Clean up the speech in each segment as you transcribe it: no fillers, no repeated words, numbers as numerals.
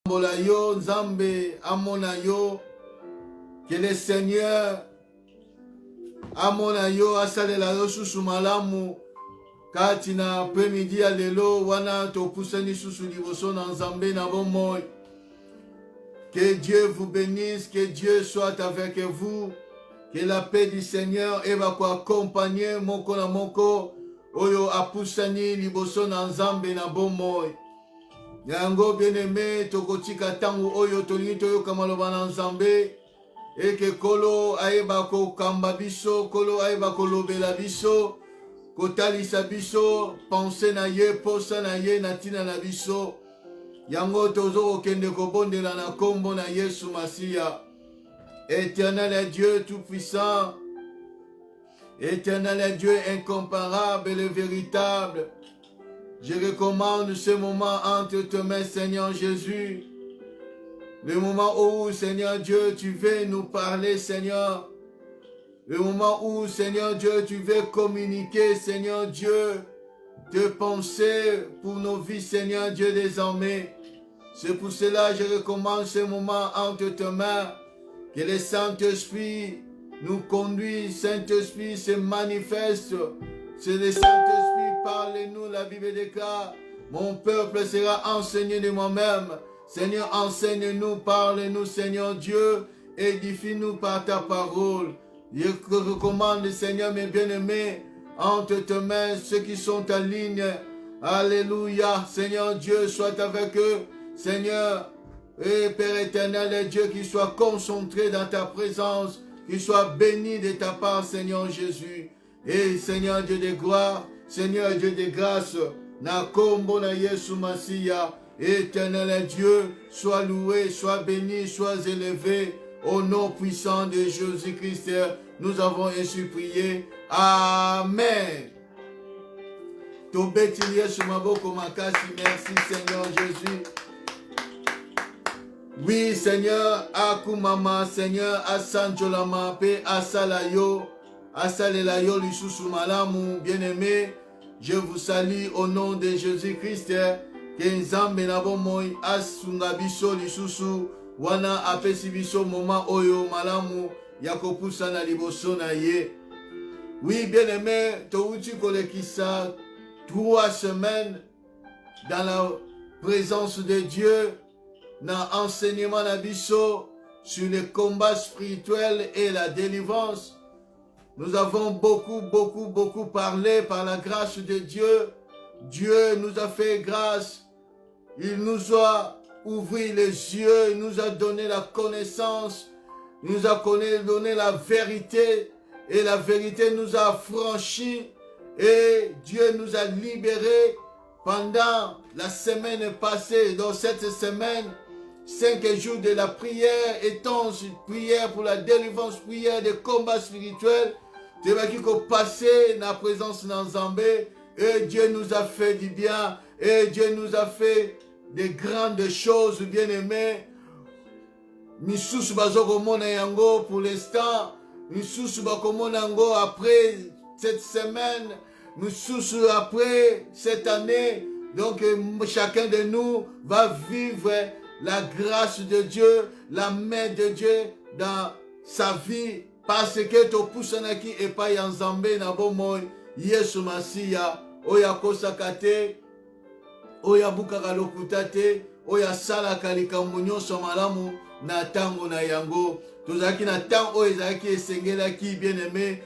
Mbola yo Nzambe amona yo, que le Seigneur amona yo asalela yo susu malamu kati na après-midi ya lelo wana topusani susu liboso na Nzambe na bomoi. Que Dieu vous bénisse, que Dieu soit avec vous, que la paix du Seigneur eba ko accompagner moko na moko oyo apusani liboso na Nzambe na bomoi. Yango bien-aimé tokotika tangu oyo tolingi toyoka maloba na Nzambe eke kolo ayeba ko kamba biso, kolo ayeba ko lobela biso, kotalisa biso pense na ye, posa na ye na tina na biso. Yango tozo kende kobondela na kombo na Yesu Masia. Éternel Dieu tout-puissant, Éternel Dieu incomparable et véritable, je recommande ce moment entre tes mains, Seigneur Jésus. Le moment où, Seigneur Dieu, tu veux nous parler, Seigneur. Le moment où, Seigneur Dieu, tu veux communiquer, Seigneur Dieu, tes pensées pour nos vies, Seigneur Dieu, désormais. C'est pour cela que je recommande ce moment entre tes mains. Que le Saint-Esprit nous conduit, Saint-Esprit se manifeste. C'est le Saint-Esprit, parle-nous, la Bible déclare. Mon peuple sera enseigné de moi-même. Seigneur, enseigne-nous, parle-nous, Seigneur Dieu, édifie-nous par ta parole. Je recommande, Seigneur, mes bien-aimés, entre tes mains, ceux qui sont en ligne. Alléluia, Seigneur Dieu, sois avec eux. Seigneur, et Père éternel, Dieu, qu'ils soient concentrés dans ta présence, qu'ils soient bénis de ta part, Seigneur Jésus. Et Seigneur Dieu de gloire, Seigneur Dieu de grâce, na kombo na Yesu Masia, éternel Dieu, sois loué, sois béni, sois élevé, au nom puissant de Jésus-Christ, nous avons ainsi prié. Amen. Tobeti Yesu maboko makasi, merci Seigneur Jésus. Oui Seigneur, akumama Seigneur, asanjolama pe asalayo. Asalelayo lisusu malamu, bien-aimé, je vous salue au nom de Jésus-Christ. Que Nzambe na bomoi asunga biso lisusu wana apesi biso moment oyo malamu ya kopusa na liboso na ye. Oui, bien-aimé, touti kolekisa 3 semaines dans la présence de Dieu, na enseignement na biso sur le combat spirituel et la délivrance. Nous avons beaucoup parlé par la grâce de Dieu. Dieu nous a fait grâce. Il nous a ouvert les yeux. Il nous a donné la connaissance. Il nous a donné la vérité. Et la vérité nous a affranchis. Et Dieu nous a libérés pendant la semaine passée. Dans cette semaine, 5 jours de la prière, étanche, prière pour la délivrance, prière de combat spirituel. Tu vas qui passer dans la présence d'Nzambe et Dieu nous a fait du bien et Dieu nous a fait de grandes choses, bien-aimés. Misusu bazoko mona yango pour l'instant, misusu bakomona yango après cette semaine, misusu après cette année. Donc chacun de nous va vivre la grâce de Dieu, la main de Dieu dans sa vie. Parce que to pusanaki epa ya Nzambe na bomoi Yesu Masia oya kosaka te, oya bukaka lokuta te, oya salaka likambo nyonso malamu na tango na yango. Tozalaki na tango oyo ezalaki esengelaki bien-aimé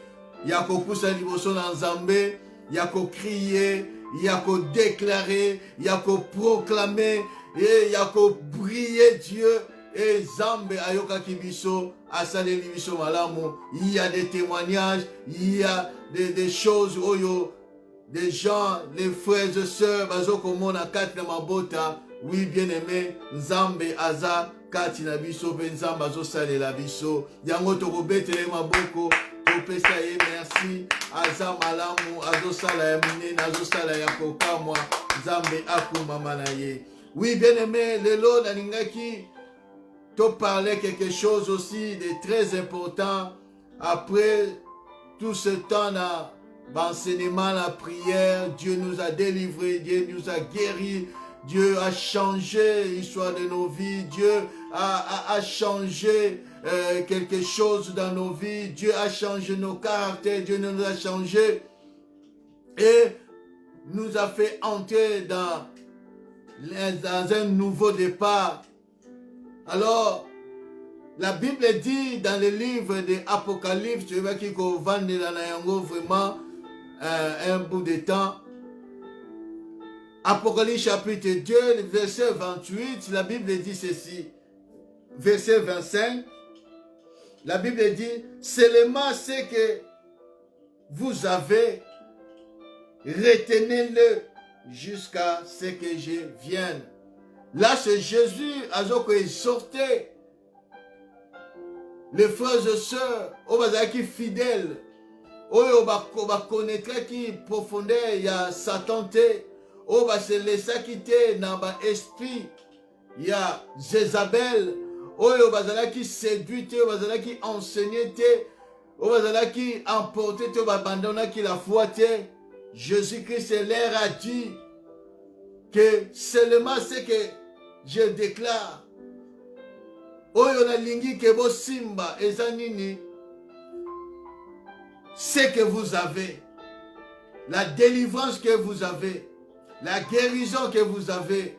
ya kopusa liboso na Nzambe, ya kokriye, ya kodéclarer, ya koproclamer et ya kobriller Dieu. Et Nzambe ayoka kibiso asaleli biso malamu. Il y a des témoignages, il y a des choses oyo, des gens, les frères et sœurs bazoko mona kati na mabota. Oui, bien-aimé, Nzambe aza kati na biso pe Nzambe azo salela biso. Yango tokobetele maboko, topesa ye merci. Aza malamu, azo sala ya minene, azo sala ya kokamwa. Nzambe akumama na ye. Oui, bien-aimé, lelo nalingaki to parler quelque chose aussi de très important après tout ce temps d'enseignement, la prière. Dieu nous a délivrés, Dieu nous a guéris, Dieu a changé l'histoire de nos vies. Dieu a changé quelque chose dans nos vies. Dieu a changé nos caractères. Dieu nous a changé et nous a fait entrer dans un nouveau départ. Alors, la Bible dit dans le livre de l'Apocalypse, tu vois qu'il faut vendre vraiment un bout de temps. Apocalypse chapitre 2, verset 28, la Bible dit ceci. Verset 25, la Bible dit, seulement ce que vous avez, retenez-le jusqu'à ce que je vienne. Là, c'est Jésus qui exhortait les frères et sœurs, qui fidèles, qui connaître qui profondeur il y a Satan, qui se laisser quitter dans l'esprit, il y a Jézabel, qui séduit, qui enseigne, qui emporte, qui abandonne la foi. Jésus-Christ leur a dit que seulement ce que je déclare, ce que vous avez, la délivrance que vous avez, la guérison que vous avez,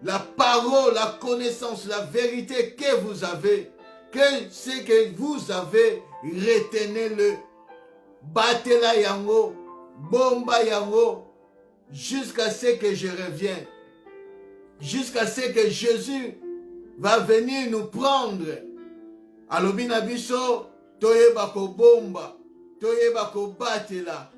la parole, la connaissance, la vérité que vous avez, que ce que vous avez, retenez-le. Battez-la yango, bomba yango, jusqu'à ce que je revienne. Jusqu'à ce que Jésus va venir nous prendre. Alobina biso, toyeba ko bomba, toyeba ko batela,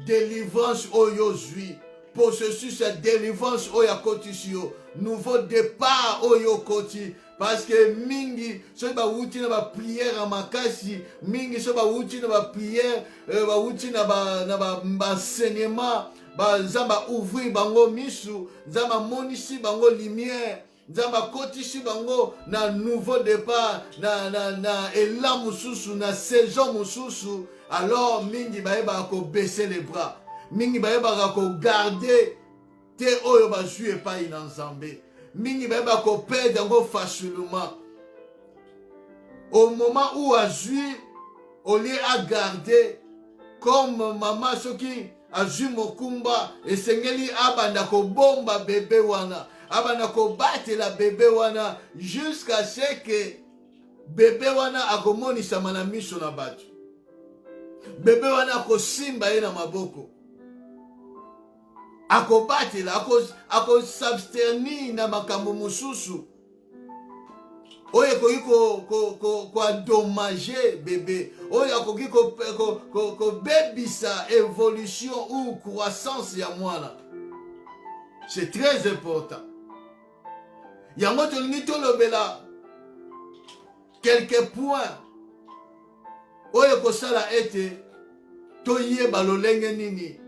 délivrance oyo zui, processus de délivrance oyo koti sio, nouveau départ oyo koti, parce que mingi so ba wuti na ba prière makasi, mingi so ba wuti na ba prière, ba wuti na ba enseignement, ba zamba ouvrir bango misu, zamba monisi bango lumière. Nzamba kotisi bango na nouveau départ, na élan mususu, na saison mususu. Alors mingi baeba ko baisser les bras, mingi baeba ko garder te oyo bazui epai na Nzambe, mingi baeba ko perdre ngo facilement. Au moment où azui, au lieu à garder, comme maman soki azui mokumba esengeli abanda ko bomba bébé wana. Abana ko batela bébé wana jusqu'à ce que bébé wana akomonisa na miso na batu. Bébé wana akosimba ye na maboko. Akobatela, s'abstenir na makambo mususu. Oye koki ko endommager bébé. Oye koki ko bebisa évolution ou croissance ya mwana. C'est très important. Yango tolingi tolobela quelques points oyo kosala ete toyeba lolenge nini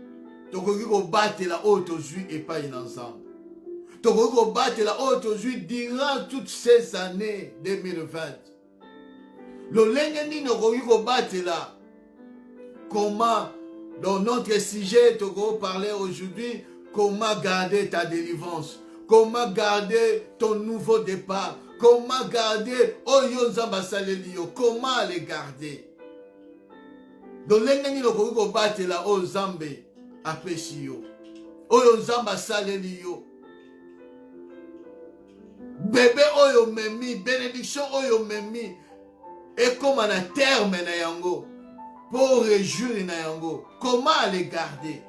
tokoki kobatela oyo tozwi epai na Nzambe, tokoki kobatela oyo tozwi durant toutes ces années 2020. Lolenge nini okoki kobatela, comment dans notre sujet tokoki parler aujourd'hui, comment garder ta délivrance. Comment garder ton nouveau départ? Comment garder Oyo Nzamba Salelio? Comment les garder? Donc l'ennemi le koki ko batela o Nzambe apesi yo. Oyo Nzamba Salelio. Bébé oyo memi, bénédiction oyo memi. Et comment na terme na yango pour réjouir na yango. Comment les garder?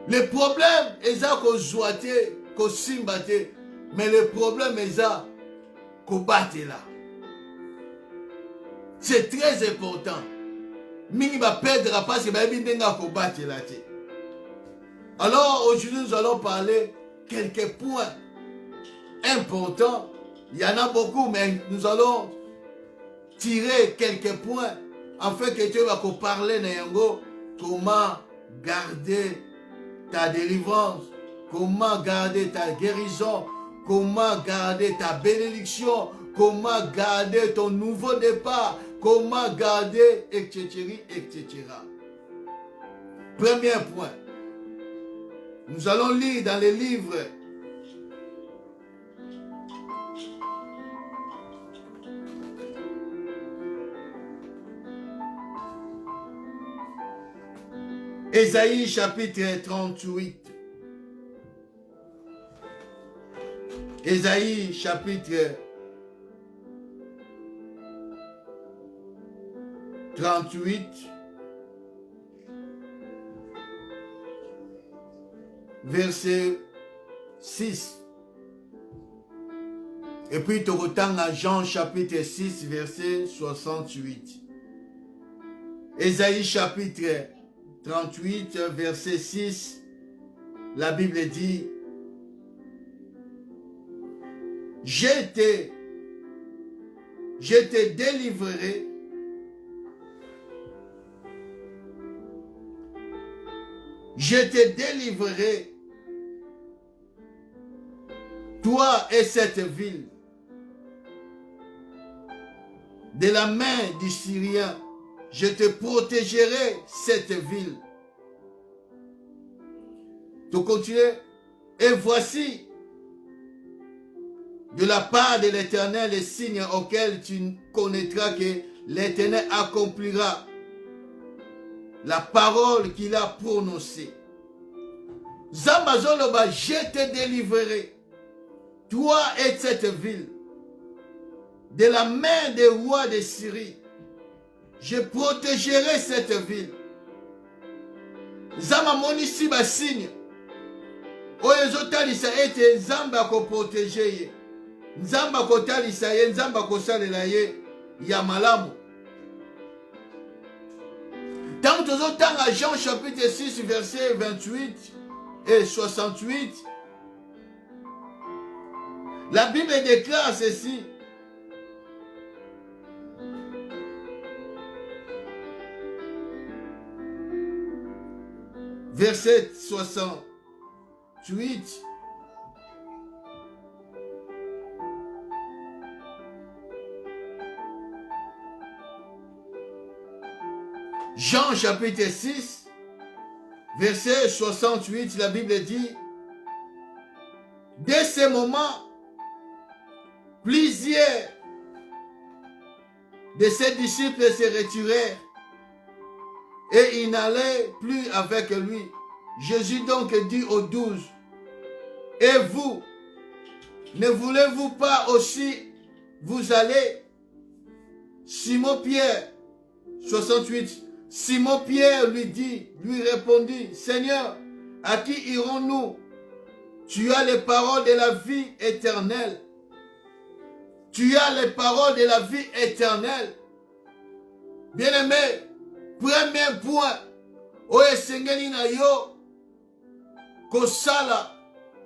Le problème est qu'on joite, qu'on simbate, mais le problème est qu'on batte là. C'est très important. Mingi va perdre parce que va qu'on batte là. Alors aujourd'hui nous allons parler quelques points importants. Il y en a beaucoup, mais nous allons tirer quelques points afin que tu vas parler comment garder ta délivrance, comment garder ta guérison, comment garder ta bénédiction, comment garder ton nouveau départ, comment garder, etc., etc. Premier point, Nous allons lire dans les livres Ésaïe chapitre 38. Ésaïe chapitre 38. Verset 6. Et puis tu retournes à Jean chapitre 6, verset 68. Ésaïe chapitre 38, verset 6. La Bible dit: Je te délivrerai toi et cette ville, de la main du Syrien. Je te protégerai cette ville. Tu continues. Et voici, de la part de l'Éternel, les signes auxquels tu connaîtras que l'Éternel accomplira la parole qu'il a prononcée. Zambazoloba, je te délivrerai, toi et cette ville, de la main des rois de Syrie. Je protégerai cette ville. Zama monisi ba signe. Oyo zotalisa ete Nzamba ko protéger. Nzamba ko talisa ye, Nzamba ko salela ye ya malamu. Tant que zotanga Jean chapitre 6 verset 28 et 68, la Bible déclare ceci. Verset 68. Jean chapitre 6, verset 68, la Bible dit: dès ce moment, plusieurs de ses disciples se retirèrent et ils n'allaient plus avec lui. Jésus donc dit aux 12, et vous, ne voulez-vous pas aussi vous aller? Simon-Pierre, 68, Simon-Pierre lui répondit, Seigneur, à qui irons-nous? Tu as les paroles de la vie éternelle. Tu as les paroles de la vie éternelle. Bien-aimé, premier point, oye sengeni na yo, ko sala,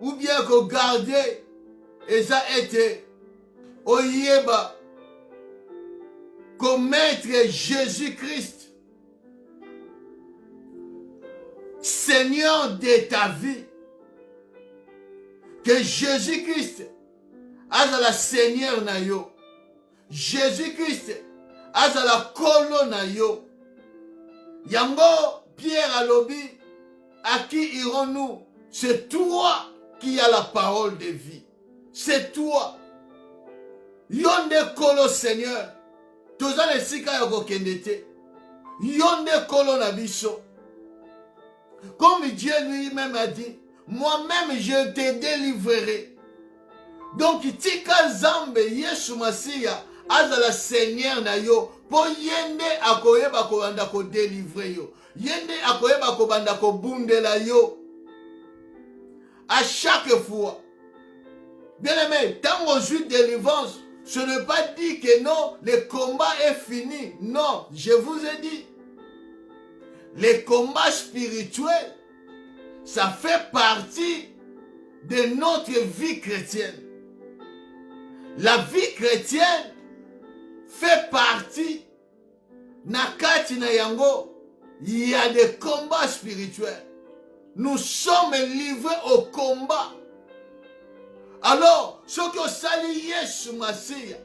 ou bien ko garder, eza ete, oyeba, ko mettre Jésus-Christ, Seigneur de ta vie, que Jésus-Christ azala Seigneur na yo, Jésus-Christ azala kolo na yo. Yango Pierre alobi, à qui irons-nous? C'est toi qui as la parole de vie. C'est toi. Yonde kolo Seigneur. Toza le sika yoko kendete. Yonde kolo na biso. Comme Dieu lui-même a dit, moi-même je te délivrerai. Donc tika zambe Yesu Masiya azala Seigneur na yo. Po yende akoyeba ko banda ko délivrer yo. Yende akoyeba ko banda ko bundela yo. À chaque fois. Bien aimé, tant qu'on joue délivrance, ce n'est pas dit que non, le combat est fini. Non, je vous ai dit. Les combats spirituels, ça fait partie de notre vie chrétienne. La vie chrétienne fait partie, nakati na yango, il y a des combats spirituels. Nous sommes livrés au combat. Alors, ce que sali Yesu Masiya,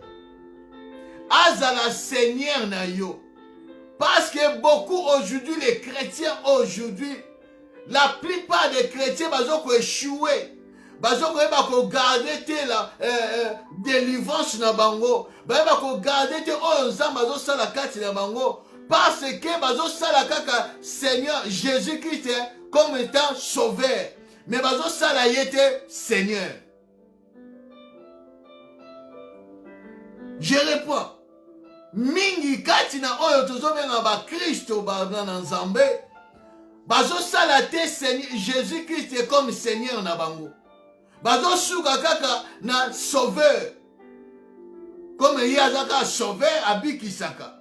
azala Seigneur na yo. Parce que beaucoup aujourd'hui, les chrétiens aujourd'hui, la plupart des chrétiens ont échoué. Ils ont gardé la délivrance na bango. Ils ont gardé la carte na bango. Parce que ils ont Seigneur Jésus-Christ comme étant sauveur. Mais ils ont Seigneur. Je réponds. Mingi kati na oyo tozobenga ba Kristo ba na Nzambe. Bazo sala te Seigneur Jésus-Christ comme Seigneur na bango. Bazo suka kaka na sauveur. Comme yazaka sauveur abikisaka.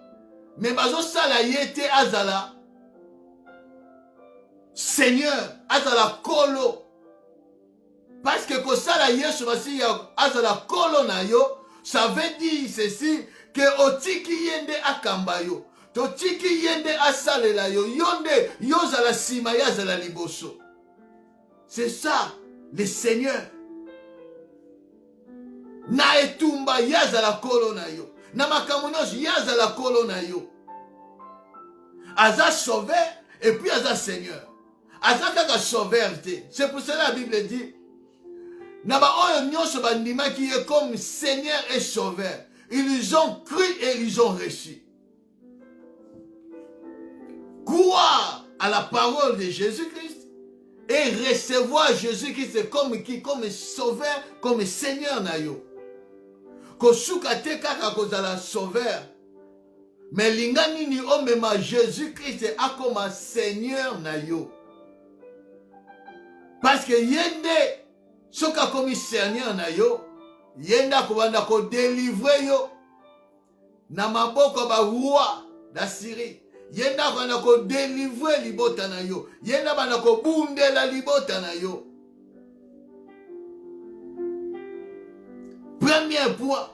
Mais bazo sala yete azala Seigneur, azala kolo. Parce que ko sala Yesu Masiya azala kolo na yo, ça veut dire ceci que otiki yende akamba yo. Totiki yende asalela yo. Yonde yozala sima yazala liboso. C'est ça, le Seigneur. Na etumba yazala kolo na yo. Na makamunos yazala kolo na yo. Aza sauveur et puis aza Seigneur. Aza kaka sauveur te. C'est pour cela la Bible dit Naba oyo nyonso bandima qui est comme Seigneur et sauveur. Ils ont cru et ils ont reçu. Croire à la parole de Jésus-Christ et recevoir Jésus-Christ comme qui, comme sauveur, comme Seigneur na yo. Kosuka te kaka kozala sauveur. Mais linga nini omema Jésus-Christ a comme Seigneur na yo. Parce que yende soka comme Seigneur na yo, yenda kobanda ko délivrer yo na maboko ba roi da Syrie. Yenda kobanda ko délivrer libota na yo. Yenda banda ko bundela libota na yo. Premier point,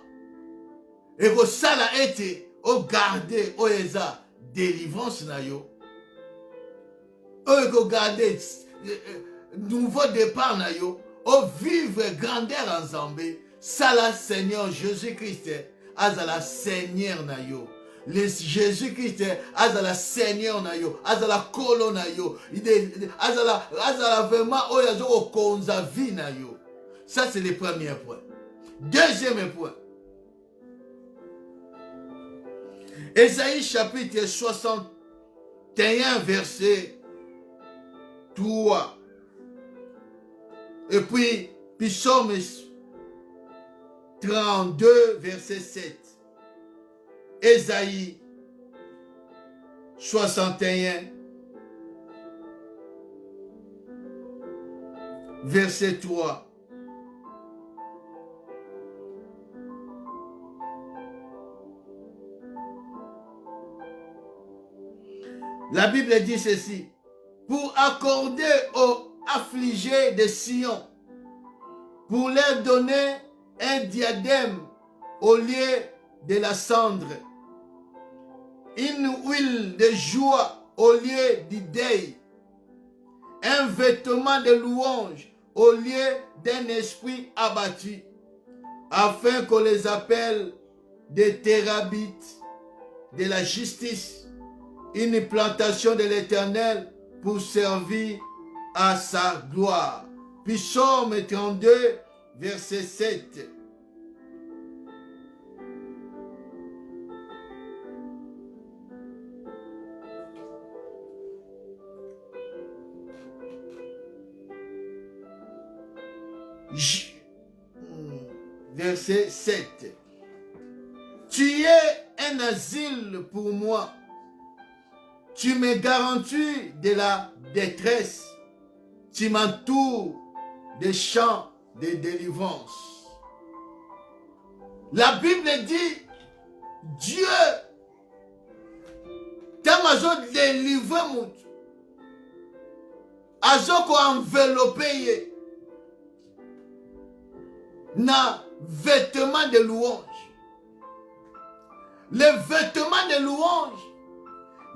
et que ça l'a été au garder au eza délivrance na yo. Au garder nouveau départ na yo. Au vivre grandeur ensemble. Ça la Seigneur Jésus-Christ azala Seigneur na yo. Le Jésus-Christ azala Seigneur na yo. Azala kolo na yo. Azala vraiment oyazo konza vie na yo. Ça c'est le premier point. Deuxième point. Ésaïe chapitre 61 verset 3. Et puis Psaume 32 verset 7. Ésaïe 61 verset 3. La Bible dit ceci: pour accorder aux affligés de Sion, pour leur donner un diadème au lieu de la cendre, une huile de joie au lieu du deuil, un vêtement de louange au lieu d'un esprit abattu, afin qu'on les appelle des thérabites de la justice, une plantation de l'Éternel pour servir à sa gloire. Psaume 32, verset 7. Verset 7. Tu es un asile pour moi. Tu me garantis de la détresse. Tu m'entoures des champs de délivrance. La Bible dit, Dieu t'a délivré mon azoko enveloppé na vêtements de louange. Les vêtements de louange,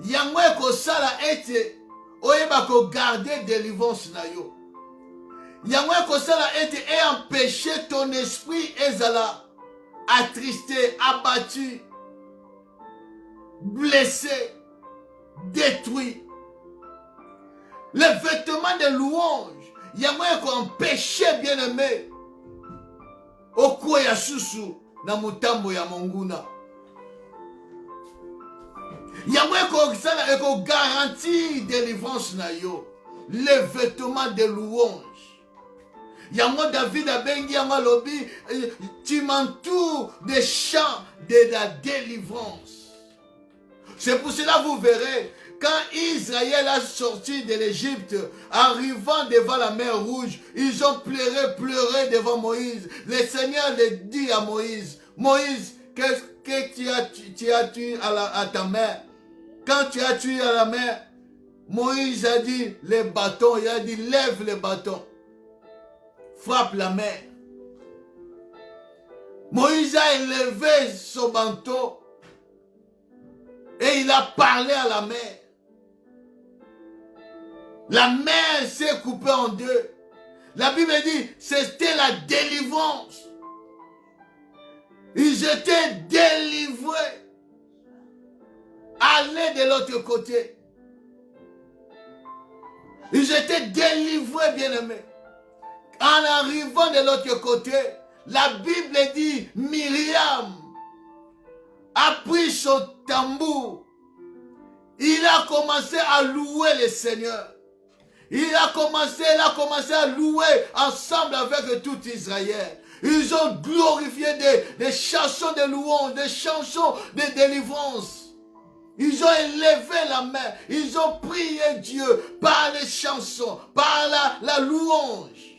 yango ekosala ete oyeba ko garder délivrance na yo. Yango ekosala ete et empêcher ton esprit ezala attristé, abattu, blessé, détruit. Les vêtements de louange. Il y a moyen qu'on péché bien-aimé. Oko ya susu na mutambo ya monguna. Il y a moyen qu'on garantit délivrance na yo. Les vêtements de louange. Yango David a bengi yango lobi, tu m'entoures des chants de la délivrance. C'est pour cela vous verrez, quand Israël a sorti de l'Égypte, arrivant devant la mer Rouge, ils ont pleuré devant Moïse. Le Seigneur le dit à Moïse, Moïse, qu'est-ce que tu as tué à ta mère? Quand tu as tué à la mer, Moïse a dit les bâtons, il a dit lève les bâtons. Frappe la mer. Moïse a élevé son manteau et il a parlé à la mer. La mer s'est coupée en deux. La Bible dit c'était la délivrance. Ils étaient délivrés. Allez de l'autre côté. Ils étaient délivrés, bien-aimés. En arrivant de l'autre côté, la Bible dit Myriam a pris son tambour. Il a commencé à louer le Seigneur. Il a commencé à louer ensemble avec tout Israël. Ils ont glorifié des chansons de louange, des chansons de délivrance. Ils ont élevé la main. Ils ont prié Dieu par les chansons, par la louange.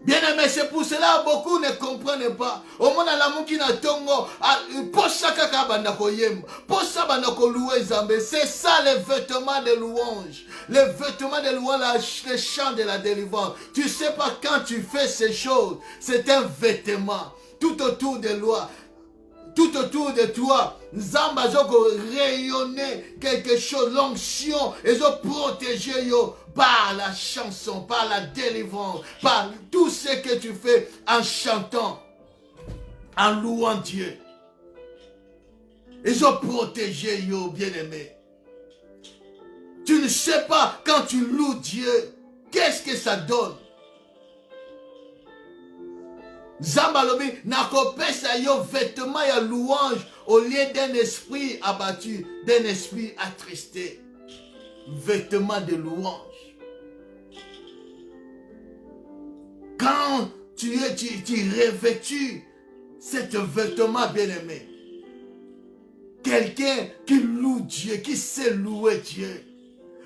Bien-aimé, c'est pour cela beaucoup ne comprennent pas. Au monde la mouki na tongo, pour chaque banda koyem, pour ça banda ko louer Zambé. C'est ça les vêtements de louange. Les vêtements de louange, les chants de la délivrance. Tu sais pas quand tu fais ces choses, c'est un vêtement tout autour de loi. Tout autour de toi, Zamba zoko rayonner quelque chose, l'onction, ils ont protégé yo par la chanson, par la délivrance, par tout ce que tu fais en chantant, en louant Dieu. Ils ont protégé yo, bien-aimé. Tu ne sais pas quand tu loues Dieu, qu'est-ce que ça donne? Zambalobi nakopesa yo vêtement ya louange au lieu d'un esprit abattu, d'un esprit attristé. Vêtement de louange. Quand tu revêtus cet vêtement bien-aimé, quelqu'un qui loue Dieu, qui sait louer Dieu.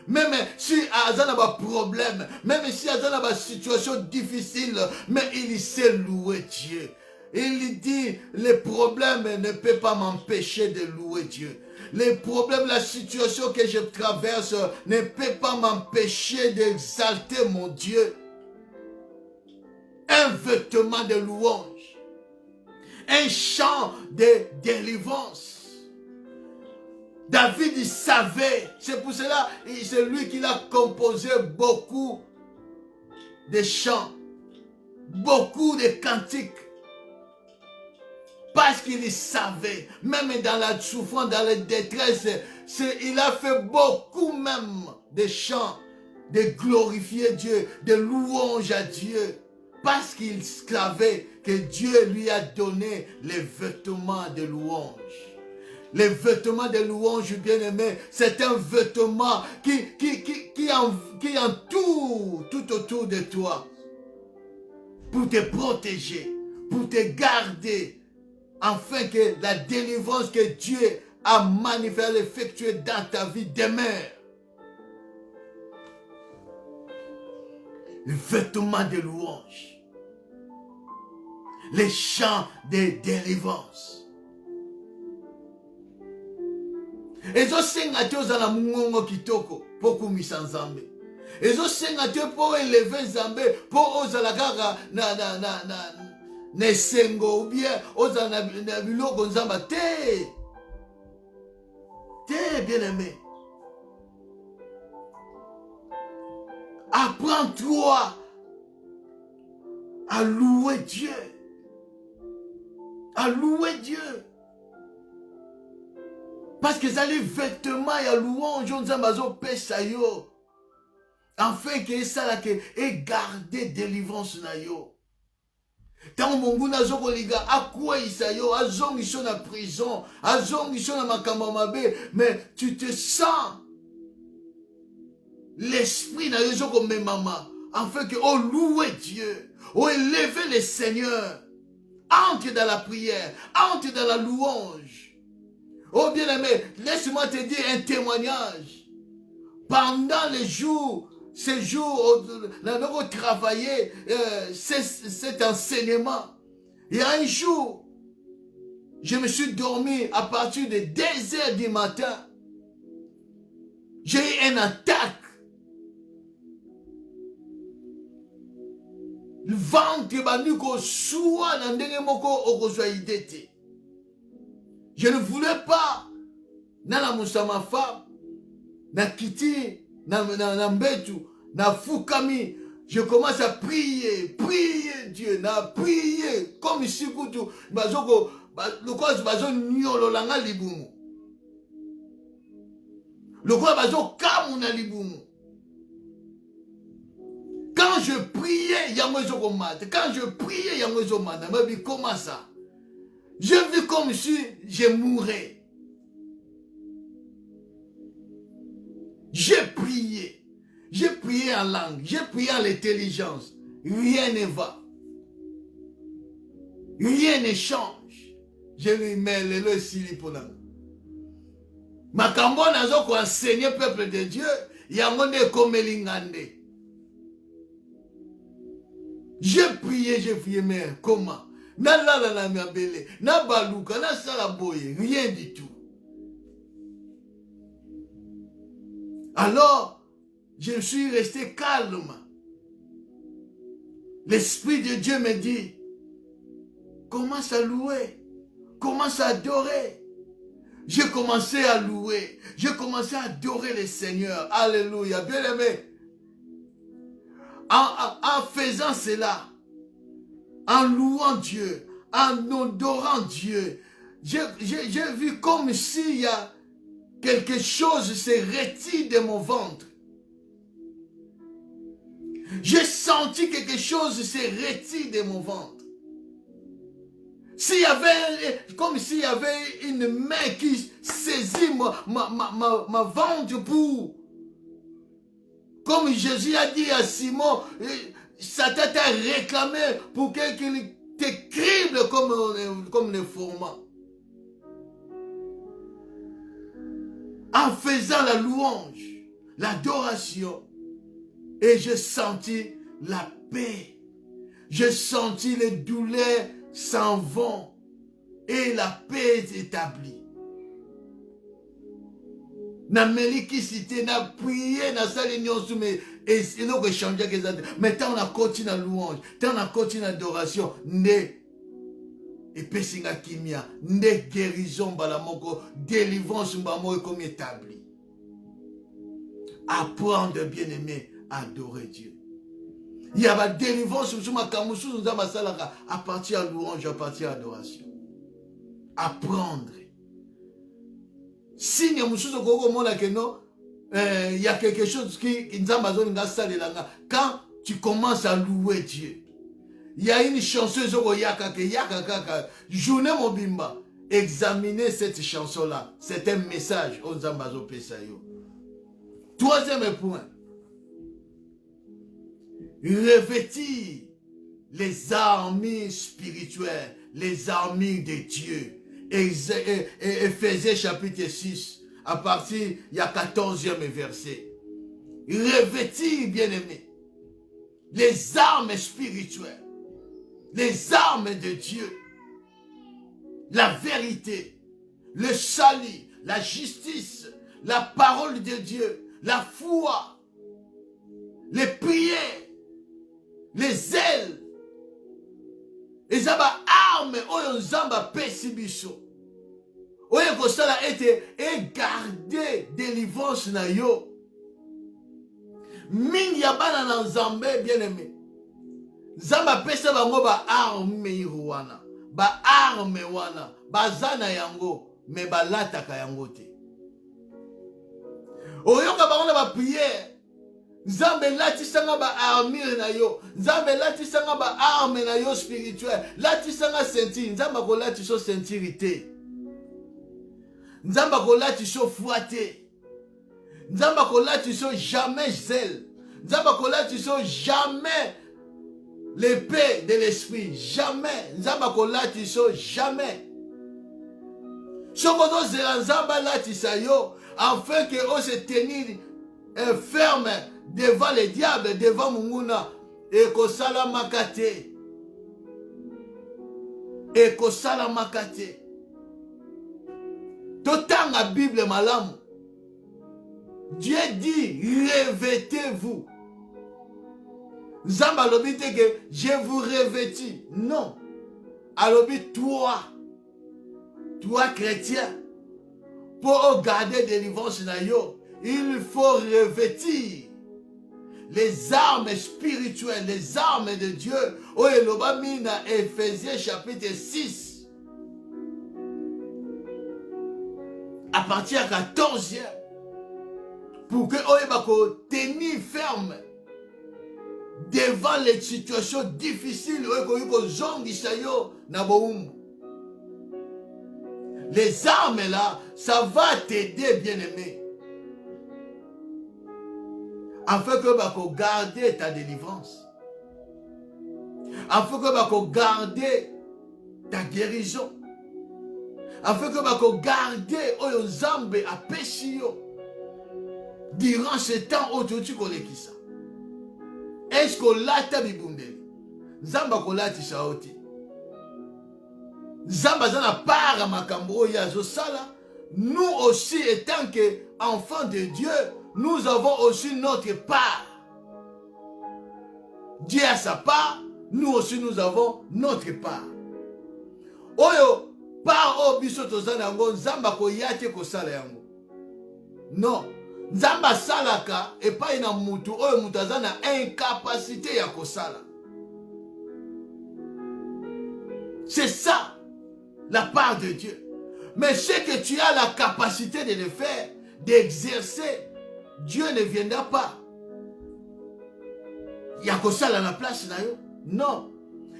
Même si Azan a un problème, même si Azan a une situation difficile, mais il sait louer Dieu. Il dit, les problèmes ne peuvent pas m'empêcher de louer Dieu. Les problèmes, la situation que je traverse ne peut pas m'empêcher d'exalter mon Dieu. Un vêtement de louange, un chant de délivrance. David, il savait, c'est pour cela, c'est lui qui a composé beaucoup de chants, beaucoup de cantiques. Parce qu'il savait, même dans la souffrance, dans la détresse, il a fait beaucoup même de chants, de glorifier Dieu, de louange à Dieu. Parce qu'il savait que Dieu lui a donné les vêtements de louange. Les vêtements de louange, bien-aimé, c'est un vêtement qui entoure tout autour de toi pour te protéger, pour te garder, afin que la délivrance que Dieu a manifestée, effectuée dans ta vie demeure. Les vêtements de louange, les chants de délivrance. Ezosenga te ozala mungongo kitoko po kumisa Nzambe. Ezosenga te po eleve Nzambe po ozala kaka na esengo ou bien ozala na biloko Nzamba te. Te, bien-aimé. Apprends-toi à louer Dieu. À louer Dieu. Parce que ça les vêtements et louange, on a pesa yo. Afin que ça là et garder délivrance na yo. Tant mongu na zoko liga akwa isayo azong iso na prison, azong iso na makamba mabe, mais tu te sens l'esprit na yo zoko memama, afin que oh louer Dieu, oh élever le Seigneur. Entre dans la prière, entre dans la louange. Oh bien-aimé, laisse-moi te dire un témoignage. Pendant les jours, ces jours, nous avons travaillé cet enseignement. Il y a un jour, je me suis dormi à partir de 2 heures du matin. J'ai eu une attaque. Le ventre banuko soit dans le moko okozoidete. Je ne voulais pas, na ma femme, na kiti, na mbetu, na fukami, je commence à prier Dieu, na prier, comme ici, bazoko, le quoi, bazon nyolo langa libumu. Le quoi, bazon kamu na libumu. Quand je priais, quand je priais, comment ça? Je vis comme si je mourais. J'ai prié en langue, j'ai prié en l'intelligence. Rien ne va. Rien ne change. Je lui mets le sili pour nous. Makambo nazo ko enseigner peuple de Dieu, yango ne komelingande. J'ai prié, mais comment? Na la miabele, na baluka, na salaboye, rien du tout. Alors, je suis resté calme. L'Esprit de Dieu me dit, commence à louer, commence à adorer. J'ai commencé à louer, j'ai commencé à adorer le Seigneur. Alléluia, bien aimé. En faisant cela, en louant Dieu, en adorant Dieu, j'ai vu comme s'il y a quelque chose se retire de mon ventre. J'ai senti quelque chose se retire de mon ventre. S'il y avait, comme s'il y avait une main qui saisit ma ventre pour... Comme Jésus a dit à Simon, Satan t'a réclamé pour qu'il te crible comme le fourment. En faisant la louange, l'adoration, et j'ai senti la paix. J'ai senti les douleurs s'en vont et la paix est établie. Na meliki cité, na prié, na salle nyonso, mais il faut changer que ça. Mais tant on a continué la louange, tant on a continué l'adoration, né et pesinga kimia, né guérison balamoko, délivrance mbamo comme établi. Apprendre bien aimé à adorer Dieu. Il y a la délivrance à partir de louange, à partir de l'adoration. Apprendre. Si il y a quelque chose qui quand tu commences à louer Dieu, il y a une chanson journée mobimba. Examinez cette chanson là, c'est un message aux Zambazo Pesayo. Troisième point, revêtir les armures spirituelles, les armures de Dieu. Éphésiens chapitre 6, à partir, il y a 14e verset. Revêtir, bien-aimé, les armes spirituelles, les armes de Dieu, la vérité, le salut, la justice, la parole de Dieu, la foi, les prières, les ailes, les armes, oyo nzamba pesi biso. Oyo kosala ete et garder délivrance na yo. Mingi ya bana na nzambe bien aimé. Nzamba pesa bango ba arme wana. Ba arme wana. Bazana yango me balataka yango te. Oyoka bango ba prière. Nzambe latisanga ba armure na yo. Nzambe latisanga ba arme na yo spirituel. Latisanga ceinture. Nzambe ko latiso ceinture te. Nzambe ko latiso foi te. Nzambe ko latiso jamais zèle. Nzambe ko latiso jamais l'épée de l'esprit. Jamais. Nzambe ko latiso jamais. Sokoto zela nzambe latisa yo afin que on se tenir ferme devant le diable, devant Munguna, et kosala makate. Et kosala makate. Totanga Bible malamu. Dieu dit, revêtez-vous. Zamba alobi te que je vous revêtis. Non. Alobi toi chrétien, pour garder délivrance na yo, il faut revêtir les armes spirituelles, les armes de Dieu. Oyeloba mina Ephésiens chapitre 6. À partir à 14e. Pour que oyebako tenir ferme devant les situations difficiles. Oyeko zongisa yo na boumbu. Les armes là, ça va t'aider, bien-aimé. Afin que tu garder ta délivrance. Afin que tu garder ta guérison. Afin que tu garder oyo nzambe a péché yo. Durant ce temps autour tu connais qui ça. Est-ce que là ta bibundeli? Nzamba ko lati shaoti. Nzamba zana para makambo ya zosala. Nous aussi étant que enfants de Dieu, nous avons aussi notre part. Dieu a sa part, nous aussi nous avons notre part. Oyo par obiso tozana yango nzamba ko yate ko sala yango. Non, nzamba salaka et pas ina mutu oyo mutu azana incapacité ya ko sala. C'est ça la part de Dieu. Mais ce que tu as la capacité de le faire, d'exercer, Dieu ne viendra pas. Il y a que ça à la place là. Non.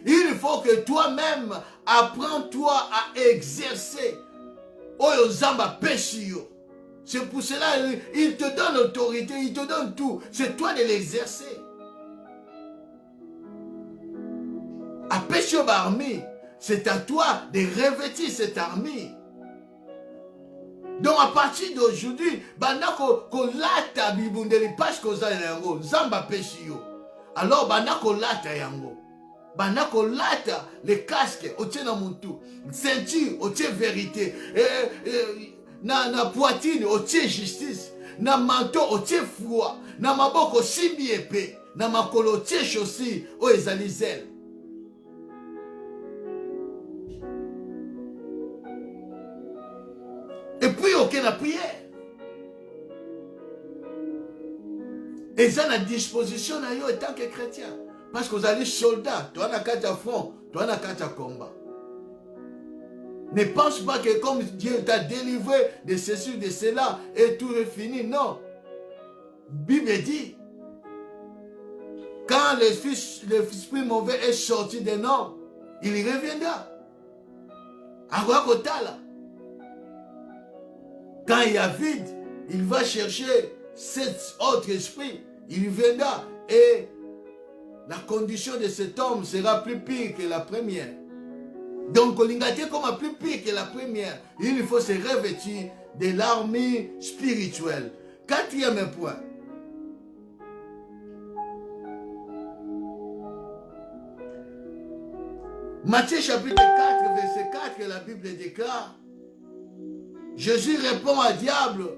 Il faut que toi-même apprends-toi à exercer. Oyo zamba péchio. C'est pour cela il te donne l'autorité, il te donne tout. C'est toi de l'exercer. À péchio barmi, c'est à toi de revêtir cette armure. Donc à partir d'aujourd'hui, banda ko lata bibundeli parce que za yango zamba péchio. Alors banda ko lata yango. Banda ko lata les casques au tien na muntu, ceinture au tien vérité, na poitrine au tien justice, na manteau au tien foi, na maboko simbi épée, na makolo au tien chaussure au ezali zèle. Et puis, ok, la prière. Et ça, la disposition, en tant que chrétien. Parce que vous allez soldats, toi, on a quatre à front, toi, on a quatre à combat. Ne pense pas que comme Dieu t'a délivré de ceci, de cela, et tout est fini. Non. Bible dit, quand l'esprit mauvais est sorti d'un homme, il y reviendra. À quoi là? Quand il y a vide, il va chercher cet autre esprit. Il viendra et la condition de cet homme sera plus pire que la première. Donc, l'ingati comme plus pire que la première. Il faut se revêtir de l'armure spirituelle. Quatrième point. Matthieu chapitre 4, verset 4, la Bible déclare. Jésus répond à diable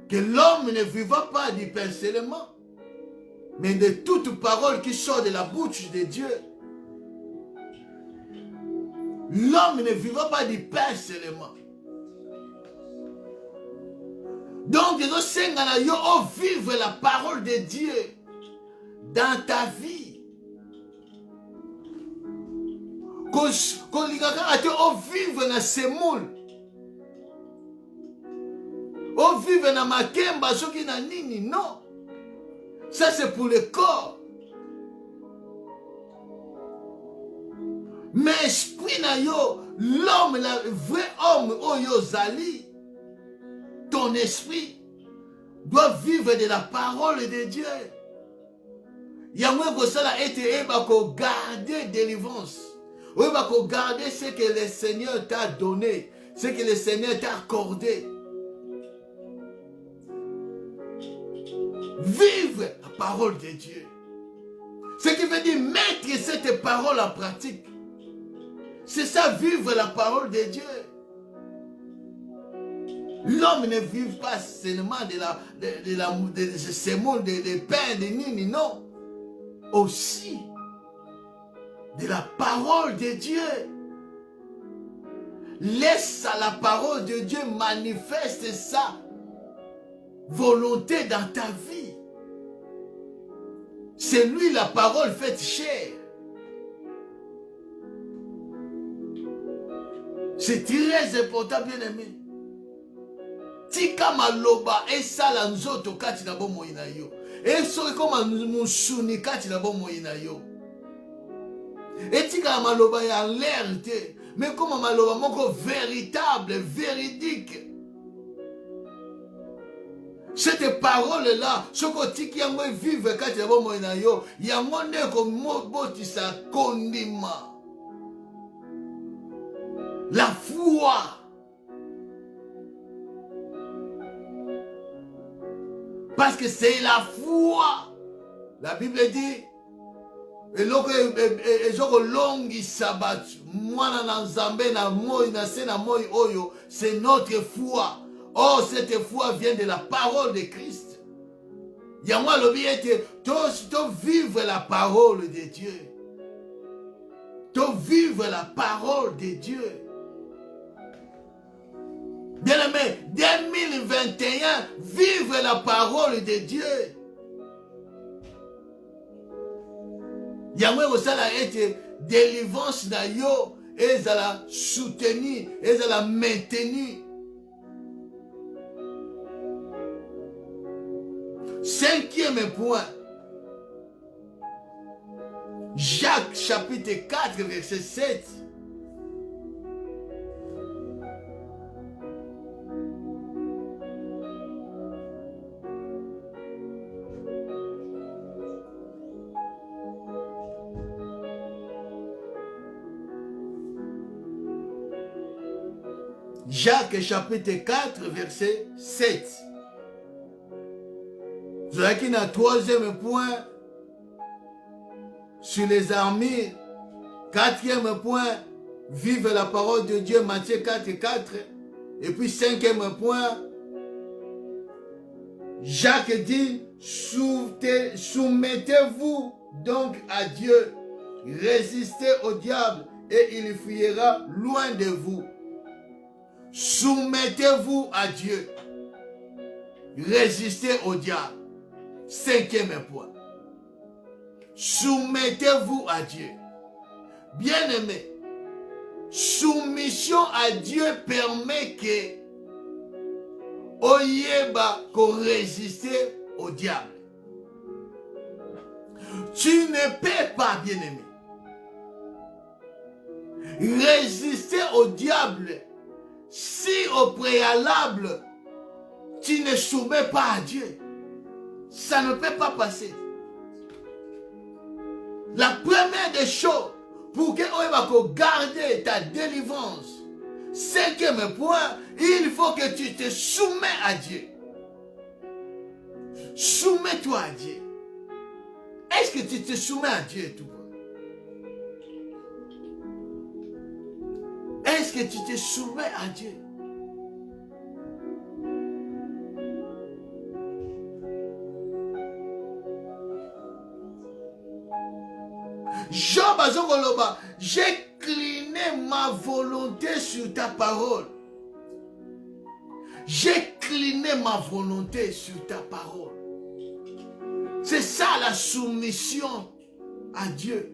que l'homme ne vivra pas du pain seulement, mais de toute parole qui sort de la bouche de Dieu. L'homme ne vivra pas du pain seulement. Donc, il faut vivre la parole de Dieu dans ta vie. Qu'on vivre dans ces moules. On vivre dans ma kemba, ce qui n'a nini, non. Ça c'est pour le corps. Mais esprit na yo, l'homme, le vrai homme, oyo zali, ton esprit doit vivre de la parole de Dieu. Yamwe kosala ete eba ko garder délivrance. Eba ko garder ce que le Seigneur t'a donné, ce que le Seigneur t'a accordé. Vivre la parole de Dieu. Ce qui veut dire mettre cette parole en pratique. C'est ça, vivre la parole de Dieu. L'homme ne vit pas seulement de ce sémon, de pain, de nini, non. Aussi de la parole de Dieu. Laisse à la parole de Dieu manifester sa volonté dans ta vie. C'est lui la parole faite chair. C'est très important, bien aimé. Tika maloba esala nzoto kati na bomoi na yo. Esoki koma musuni kati na bomoi na yo. Etika maloba ya l'air te. Mais comme maloba moko véritable, véridique. Cette parole-là, ce que tu as vivre kati na bomoi na yo, ya monde ko mobotisa kondima. La foi. Parce que c'est la foi. La Bible dit, c'est notre foi. Oh, cette foi vient de la parole de Christ. Yamwa lobi ete, to vivre la parole de Dieu. To vivre la parole de Dieu. Bien-aimé, 2021, vivre la parole de Dieu. Yamwe osala ete délivrance na yo ezala soutenu, ezala maintenu. 5e point. Jacques chapitre 4 verset 7. Jacques chapitre 4 verset 7. Vous avez un 3e point sur les armures. 4e point, vive la parole de Dieu, Matthieu 4, 4. Et puis 5e point, Jacques dit, soumettez-vous donc à Dieu, résistez au diable et il fuira loin de vous. Soumettez-vous à Dieu, résistez au diable. 5e point. Soumettez-vous à Dieu. Bien-aimé, soumission à Dieu permet que oyeba qu'on résister au diable. Tu ne peux pas, bien-aimé, résister au diable si au préalable tu ne soumets pas à Dieu. Ça ne peut pas passer. La première des choses pour que on va garder ta délivrance, 5e point, il faut que tu te soumets à Dieu. Soumets-toi à Dieu. Est-ce que tu te soumets à Dieu tout? Est-ce que tu te soumets à Dieu? Job azongoloba, j'ai cliné ma volonté sur ta parole. J'ai cliné ma volonté sur ta parole. C'est ça la soumission à Dieu.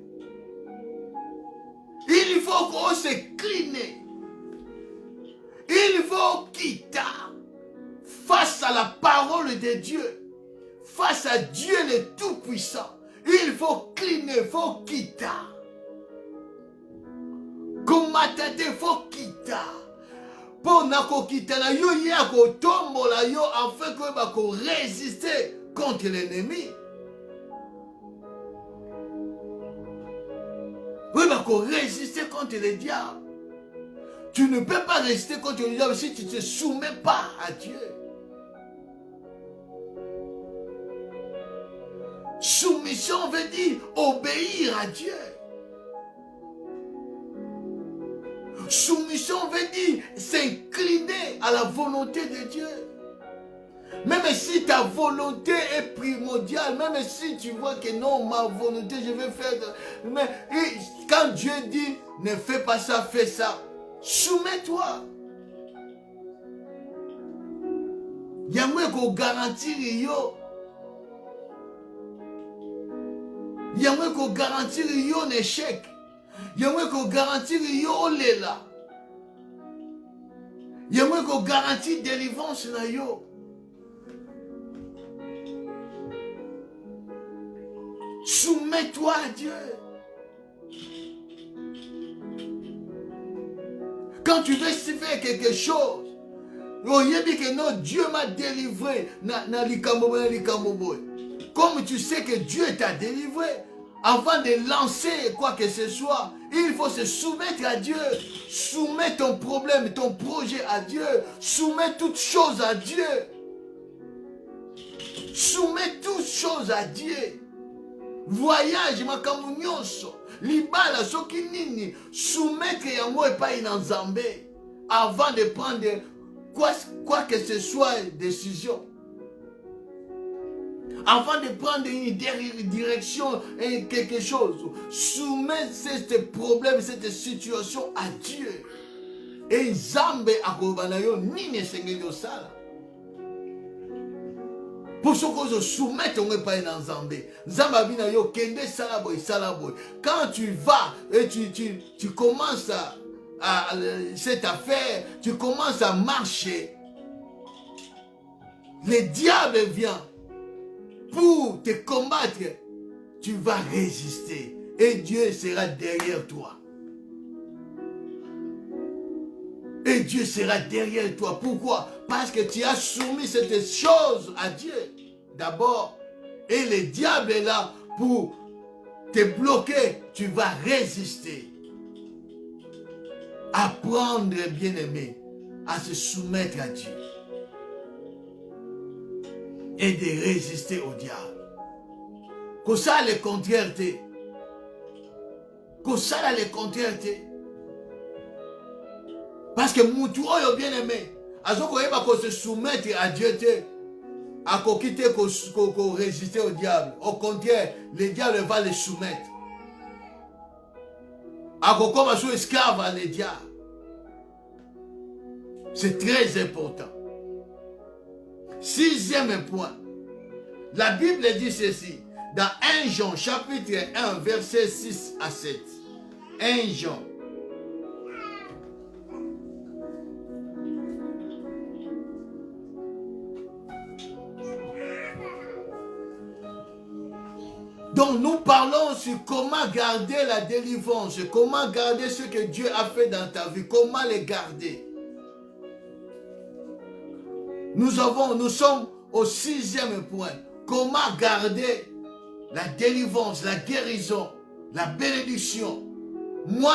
Il faut qu'on se cline. Il faut quitter face à la parole de Dieu, face à Dieu le Tout-Puissant, il faut cliner, il faut quitter. Komatade, il faut quitter. Pour quitter la yo, il y a tombola yo afin que va résister contre l'ennemi. Oui, va résister contre le diable. Tu ne peux pas résister contre le diable si tu ne te soumets pas à Dieu. Soumission veut dire obéir à Dieu. Soumission veut dire s'incliner à la volonté de Dieu. Même si ta volonté est primordiale, même si tu vois que non, ma volonté, je vais faire... Mais quand Dieu dit, ne fais pas ça, fais ça, soumets-toi. Il y a moins qu'on garantit yo. Il y a moins qu'on garantit yo un échec. Il y a moins qu'on garantit yo lela. Il y a moins qu'on garantit délivrance na yo. Soumets-toi à Dieu. Quand tu veux faire quelque chose, que non, Dieu m'a délivré. Comme tu sais que Dieu t'a délivré, avant de lancer quoi que ce soit, il faut se soumettre à Dieu. Soumets ton problème, ton projet à Dieu. Soumets toutes choses à Dieu. Soumets toutes choses à Dieu. Voyage, makambo nyonso. Libala, soki nini. Soumettre yango epai na Nzambe. Avant de prendre quoi que ce soit décision. Avant de prendre une direction et quelque chose, soumettre ce problème, cette situation à Dieu. Et Nzambe akobanayo nini sengeli osala. Pour ce que je soumette, on n'est pas dans Nzambe. Nzambe yo kende salaboy salaboy. Quand tu vas et tu commences à cette affaire, tu commences à marcher, le diable vient pour te combattre. Tu vas résister et Dieu sera derrière toi. Et Dieu sera derrière toi. Pourquoi? Parce que tu as soumis cette chose à Dieu d'abord. Et le diable est là pour te bloquer. Tu vas résister. Apprendre, bien-aimé, à se soumettre à Dieu. Et de résister au diable. Que ça le contraire. Que ça le contraire. Parce que Moutou oyo bien aimé, azoko yeba ko se soumettre à Dieu te, à ko quitter ko résister au diable. Au contraire, le diable va le soumettre. À ko comme sous esclave à le diable. C'est très important. Sixième point. La Bible dit ceci dans 1 Jean chapitre 1 verset 6 à 7. 1 Jean. Donc nous parlons sur comment garder la délivrance, comment garder ce que Dieu a fait dans ta vie, comment les garder. Nous sommes au sixième point. Comment garder la délivrance, la guérison, la bénédiction. Moi,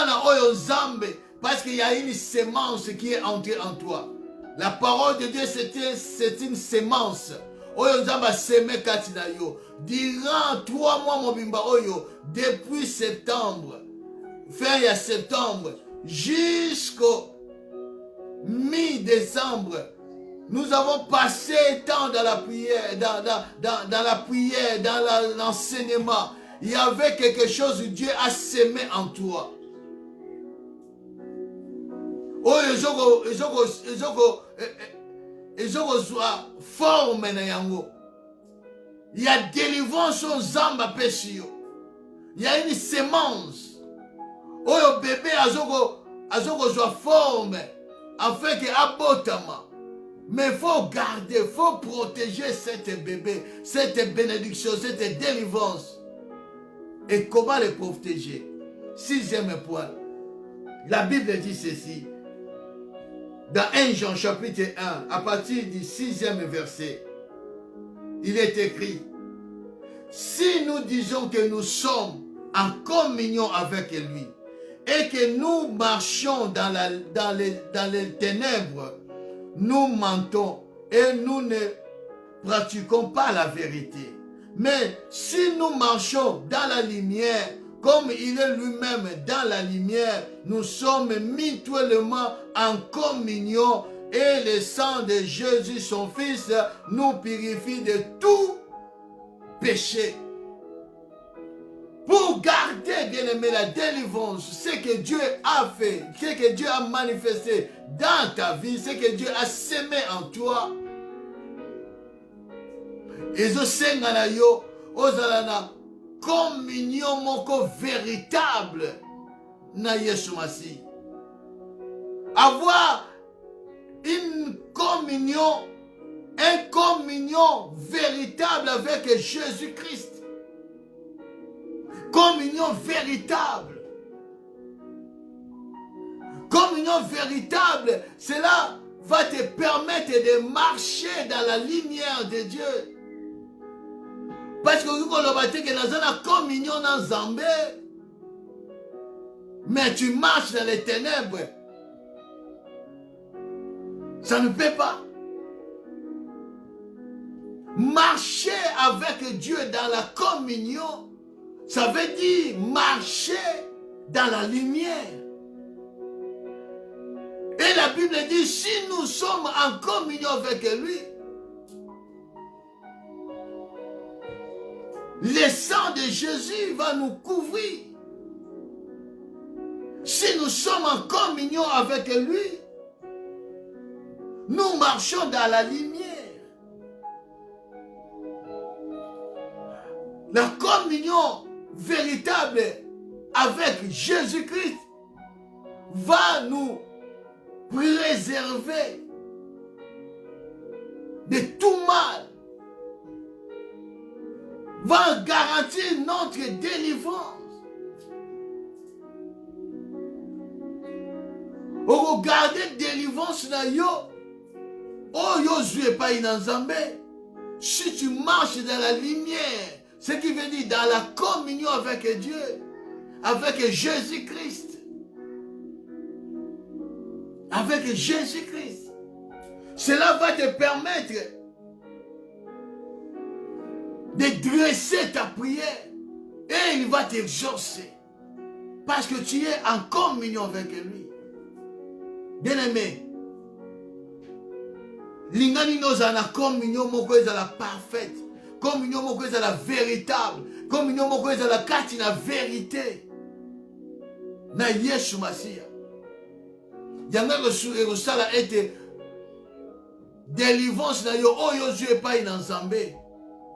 parce qu'il y a une sémence qui est entrée en toi. La parole de Dieu, c'est une sémence. Oyo nzamba seme katina yo. Durant 3 mois mobimba oyo, depuis septembre, fin septembre, jusqu'au mi-décembre, nous avons passé temps dans la prière, dans la prière, dans l'enseignement. Il y avait quelque chose que Dieu a semé en toi. Oyo soit forme na yango. Il y a délivrance aux zamba pesio. Il y a une sémence. Oyo bébé azoko soit forme afin que abotama. Mais il faut garder, il faut protéger cette bébé, cette bénédiction, cette délivrance. Et comment les protéger? Sixième point. La Bible dit ceci. Dans 1 Jean chapitre 1, à partir du 6e verset, il est écrit, si nous disons que nous sommes en communion avec lui et que nous marchons dans les ténèbres, nous mentons et nous ne pratiquons pas la vérité. Mais si nous marchons dans la lumière, comme il est lui-même dans la lumière, nous sommes mutuellement en communion et le sang de Jésus, son Fils, nous purifie de tout péché. Pour garder, bien aimé, la délivrance, ce que Dieu a fait, ce que Dieu a manifesté dans ta vie, ce que Dieu a semé en toi, ezosengana yo ozala na communion moko véritable na Yesu Masi. Avoir une communion véritable avec Jésus-Christ. Communion véritable. Communion véritable, cela va te permettre de marcher dans la lumière de Dieu. Parce que vous avez que dans la communion dans Zambé, mais tu marches dans les ténèbres. Ça ne peut pas. Marcher avec Dieu dans la communion, ça veut dire marcher dans la lumière. Et la Bible dit, si nous sommes en communion avec lui, le sang de Jésus va nous couvrir. Si nous sommes en communion avec lui, nous marchons dans la lumière. La communion véritable avec Jésus-Christ va nous préserver de tout mal, va garantir notre délivrance. Au regarder délivrance na yo, oh yo zue pas inanzambe. Si tu marches dans la lumière, ce qui veut dire dans la communion avec Dieu, avec Jésus-Christ, avec Jésus-Christ, cela va te permettre de dresser ta prière et il va t'exaucer parce que tu es en communion avec lui. Bien-aimé, lingani noza na communion moko ezala parfaite, communion moko ezala véritable, communion moko ezala kati na vérité na Yesu Masiya. Yanga ekosala ete délivrance na yo oyo ozwi epai na Nzambe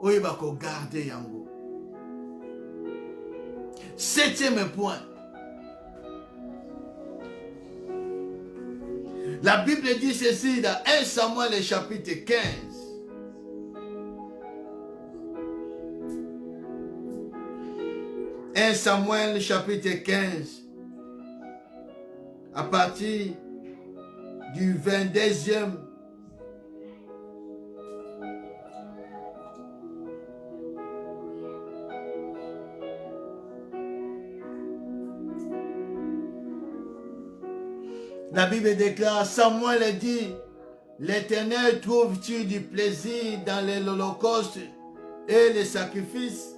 oyeba kogarde yango. Septième point. La Bible dit ceci dans 1 Samuel chapitre 15. « 1 Samuel chapitre 15, à partir du 22e La Bible déclare, Samuel dit, l'Éternel trouve-tu du plaisir dans l'holocauste et les sacrifices,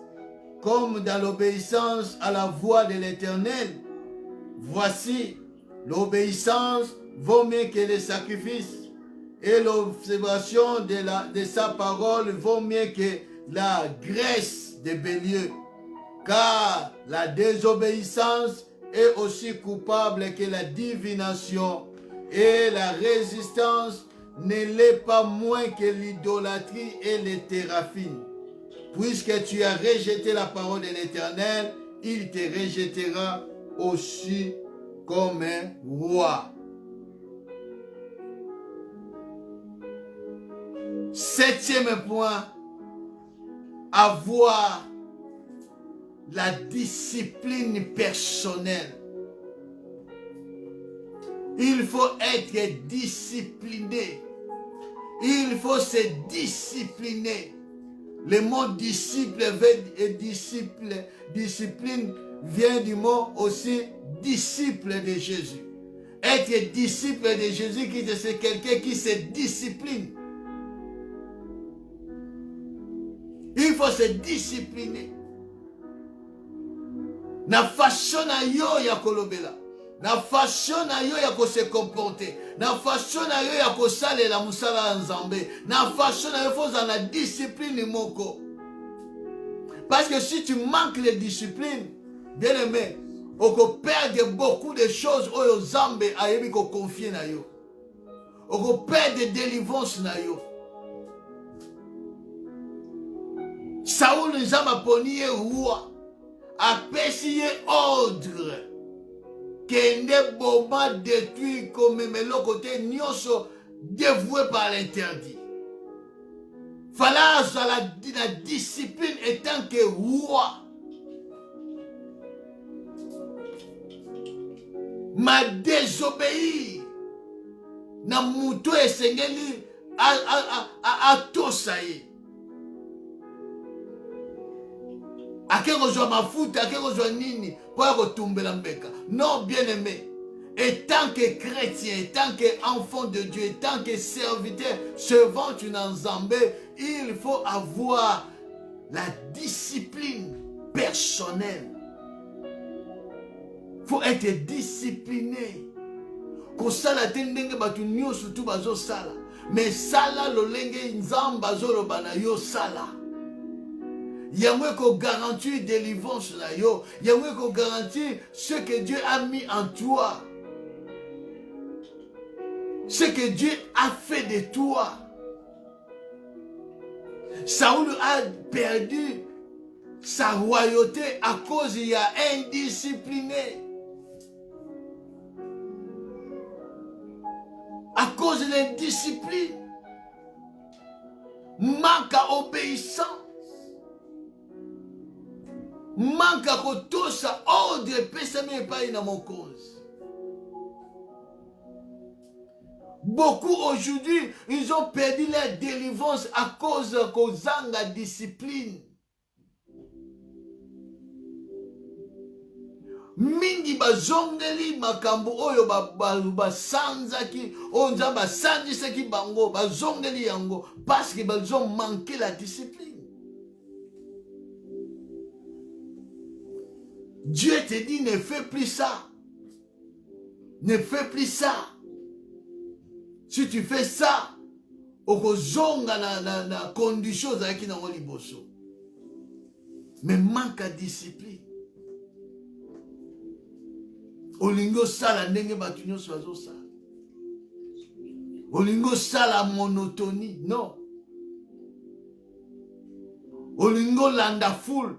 comme dans l'obéissance à la voix de l'Éternel? Voici, l'obéissance vaut mieux que les sacrifices, et l'observation de sa parole vaut mieux que la graisse des béliers, car la désobéissance est aussi coupable que la divination, et la résistance ne l'est pas moins que l'idolâtrie et les téraphines. Puisque tu as rejeté la parole de l'Éternel, il te rejettera aussi comme un roi. Septième point, avoir la discipline personnelle. Il faut être discipliné. Il faut se discipliner. Le mot disciple et discipline vient du mot aussi disciple de Jésus. Être disciple de Jésus, c'est quelqu'un qui se discipline. Il faut se discipliner. Na façon na yo ya kolobela. Na façon na yo ya ko se comporter. Na façon na yo ya ko salela musala nzambe. Na façon na yo faut la discipline moko. Parce que si tu manques de discipline, bien aimé, on peut perdre beaucoup de choses oyo nzambe ayebi ko confier na yo. On peut perdre de délivrance na yo. Saoul nzamba poni ye roi. Apesi ye ordre. Kende boma détruit comme le côté nyoso dévoué par l'interdit. Fallait la discipline étant que roi. Ma désobéir. Na muto esengeli a tosaye. Ake kozwa mafuta, ake kozwa nini, pour kotumbela mbeka. Non, bien aimé. Et tant que chrétien, et tant qu'enfant de Dieu, et tant que serviteur, servant une ensemble, il faut avoir la discipline personnelle. Il faut être discipliné. Kosala tendenge batu nyoso tu bazo sala. Mais sala lolenge nzamba zolo bana yo sala. Yahweh ko garantit délivrance na yo. Yahweh ko garantit ce que Dieu a mis en toi. Ce que Dieu a fait de toi. Saoul a perdu sa royauté à cause il y a indiscipliné. À cause de l'indiscipline. Manque à obéissance. Manque à kotosa ordre pesame pas dans mon cause. Beaucoup aujourd'hui, ils ont perdu leur délivrance à cause de la discipline. Mingi bazongeli makambo oyo basanzaki onza basanzisaki bango bazongeli yango parce que ils ont manqué la discipline. Dieu te dit ne fais plus ça. Ne fais plus ça. Si tu fais ça, okozonga na condition zaki na liboso. Mais manque de discipline. Olingo sala ndenge batu nyonso bazo sala. Olingo sala monotonie, non. Olingo landa foule.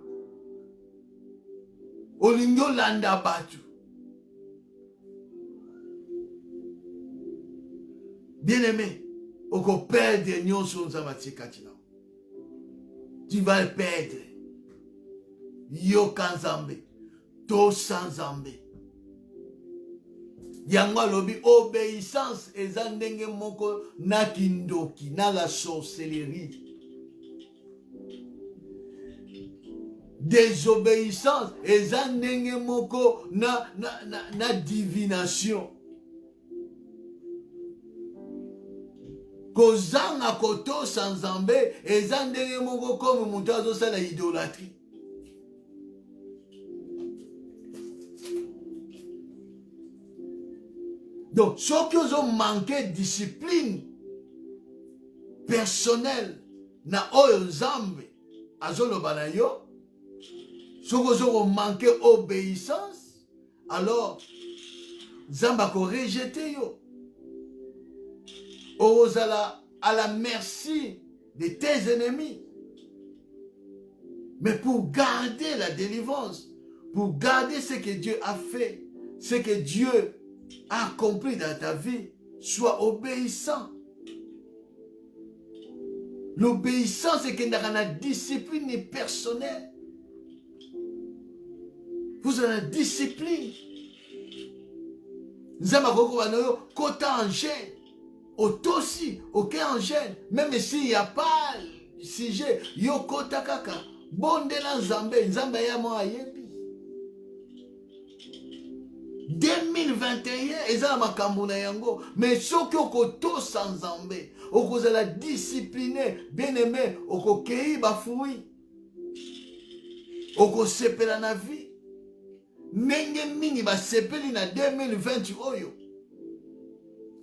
Olingo landa batu. Bien aimé, oko perdre nyonso nzamati katina. Tu vas le perdre. Yo kanzambe, to sanzambe. Yango lobi obéissance eza ndenge moko na kindoki na la sorcellerie. Désobéissance eza ndenge moko na divination. Kozanga koto sanzambe eza ndenge moko comme mutu azosala idolâtrie. Donc, ceux qui ont manqué de discipline personnelle na oyo nzambe azoloba na yo, ceux qui ont manqué obéissance, alors nzambe ako rejeté yo. Ozala à la merci de tes ennemis. Mais pour garder la délivrance, pour garder ce que Dieu a fait, ce que Dieu a accompli dans ta vie, sois obéissant. L'obéissance est qu'il y a une discipline personnelle. Vous avez une discipline. Nous avons kota en gêne. Aussi, aucun en gêne. Même s'il n'y a pas de sujet, yo kota kaka. Bonde la Nzambe, Nzambe ya mo ayebi. 2021, eza makambo na yango. Mais soki okoto sans Nzambe, okozala discipliné, bien aimé, okokei ba fruit. Okosepela na vie. Nenge mingi ba sepeli na 2020 oyo.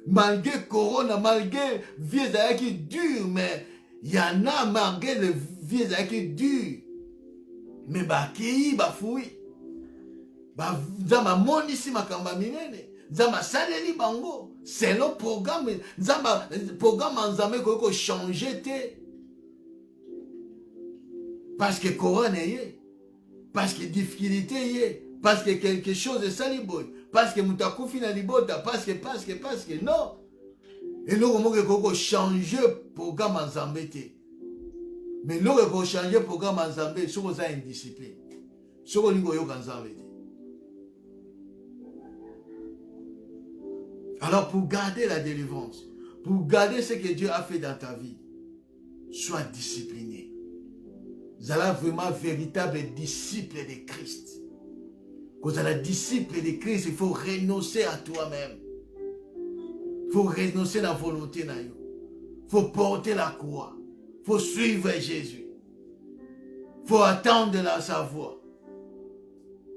Malgré Corona, malgré vie qui dure, mais il y en a malgré le vie qui dure. Mais bah qui bah fouille. Bah zama monisi makamba minene. Zama saleli bango. C'est le programme. Zama programme nzambe ko changer te. Parce que Corona y est. Parce que difficulté y est. Parce que quelque chose est saliboy. Parce que mutakufi na libota. Parce que non. Et nous, on va changer le programme en Zambé. Mais nous, on va changer le programme en Zambé. Si vous avez une discipline. Si vous avez une Zambé. Alors, pour garder la délivrance, pour garder ce que Dieu a fait dans ta vie, sois discipliné. Vous allez vraiment véritable disciple de Christ. Quand vous êtes disciple de Christ, il faut renoncer à toi-même. Il faut renoncer à la volonté. Il faut porter la croix. Il faut suivre Jésus. Il faut attendre sa voix.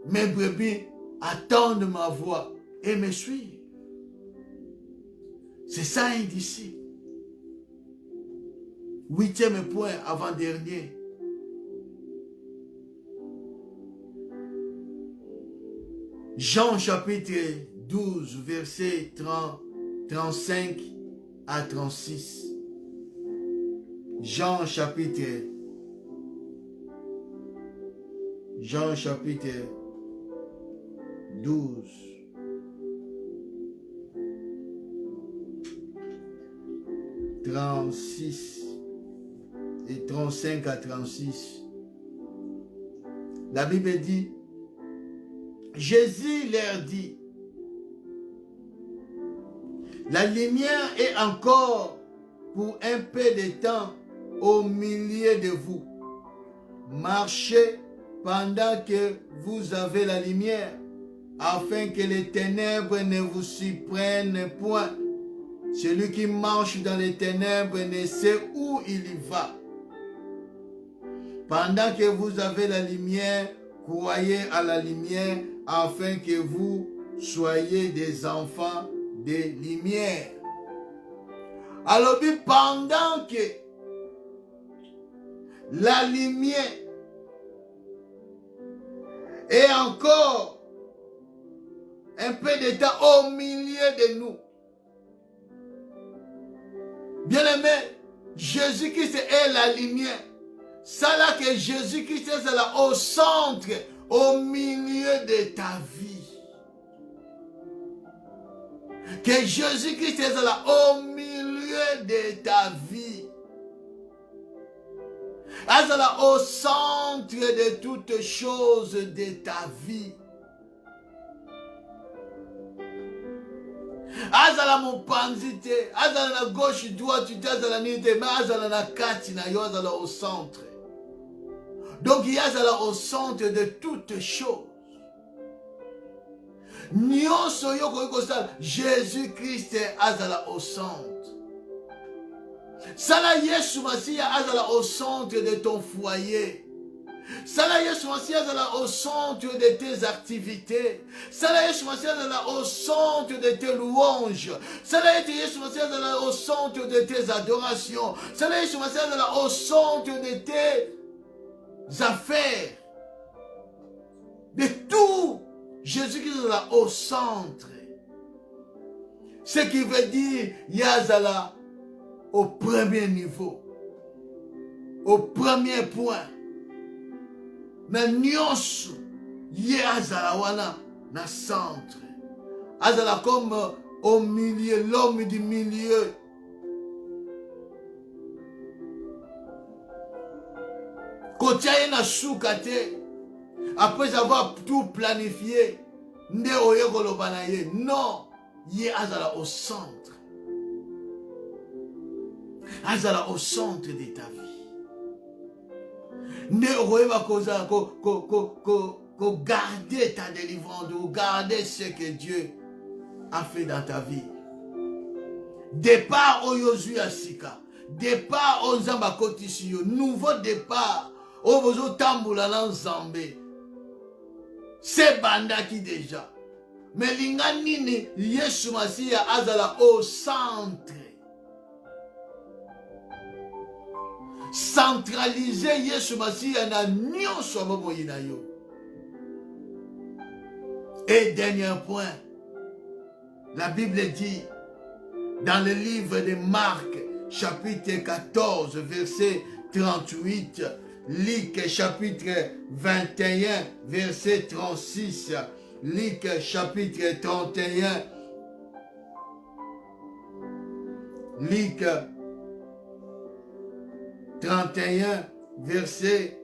Mes brebis attendent ma voix et me suivent. C'est ça un disciple. 8e point avant-dernier. Jean chapitre 12, verset 35 à 36. Jean chapitre 12. 36 et 35 à 36. La Bible dit, Jésus leur dit, la lumière est encore pour un peu de temps au milieu de vous. Marchez pendant que vous avez la lumière, afin que les ténèbres ne vous surprennent point. Celui qui marche dans les ténèbres ne sait où il va. Pendant que vous avez la lumière, croyez à la lumière, afin que vous soyez des enfants de lumière. Alors, pendant que la lumière est encore un peu de temps au milieu de nous, bien aimé, Jésus-Christ est la lumière. Ça là que Jésus-Christ est là au centre, au milieu de ta vie. Que Jésus-Christ est là au milieu de ta vie. Est là au centre de toutes choses de ta vie. Azala mopanzite, azala na gauche droite, azala nite, mais azala na kati na yo, azala au centre. Donc il y a azala au centre de toutes choses. Nyonso yo koyiko sala, Jésus-Christ azala au centre. Sala Yesu Masiya azala au centre de ton foyer. Sala Yesu Masiya azala au centre de tes activités. Sala Yesu Masiya azala au centre de tes louanges. Sala Yesu Masiya azala au centre de tes adorations. Sala Yesu Masiya azala au centre de tes affaires. De tout, Jésus-Christ est là au centre. Ce qui veut dire Yazala au premier niveau, au premier point. Na nyonso ye azala wana na centre. Azala comme au milieu, l'homme du milieu. na soukate, après avoir tout planifié, nde oye koloba na ye. Non, ye azala au centre. Azala au centre de ta vie. Nde oye ba koza ko garder ta délivrance, de garder ce que Dieu a fait dans ta vie. Départ au Yosu Asika. Départ au Nzamba Kotisio. Nouveau départ au Bozo Tamboula Nzambe. C'est bandaki déjà. Mais l'inganini Yesu Masia azala au centre. Centraliser Yesu Masia na nyonso moboyi na yo. Et dernier point. La Bible dit dans le livre de Marc, chapitre 14, verset 38, Luc, chapitre 21, verset 36, Luc, chapitre 31, Luc 31, verset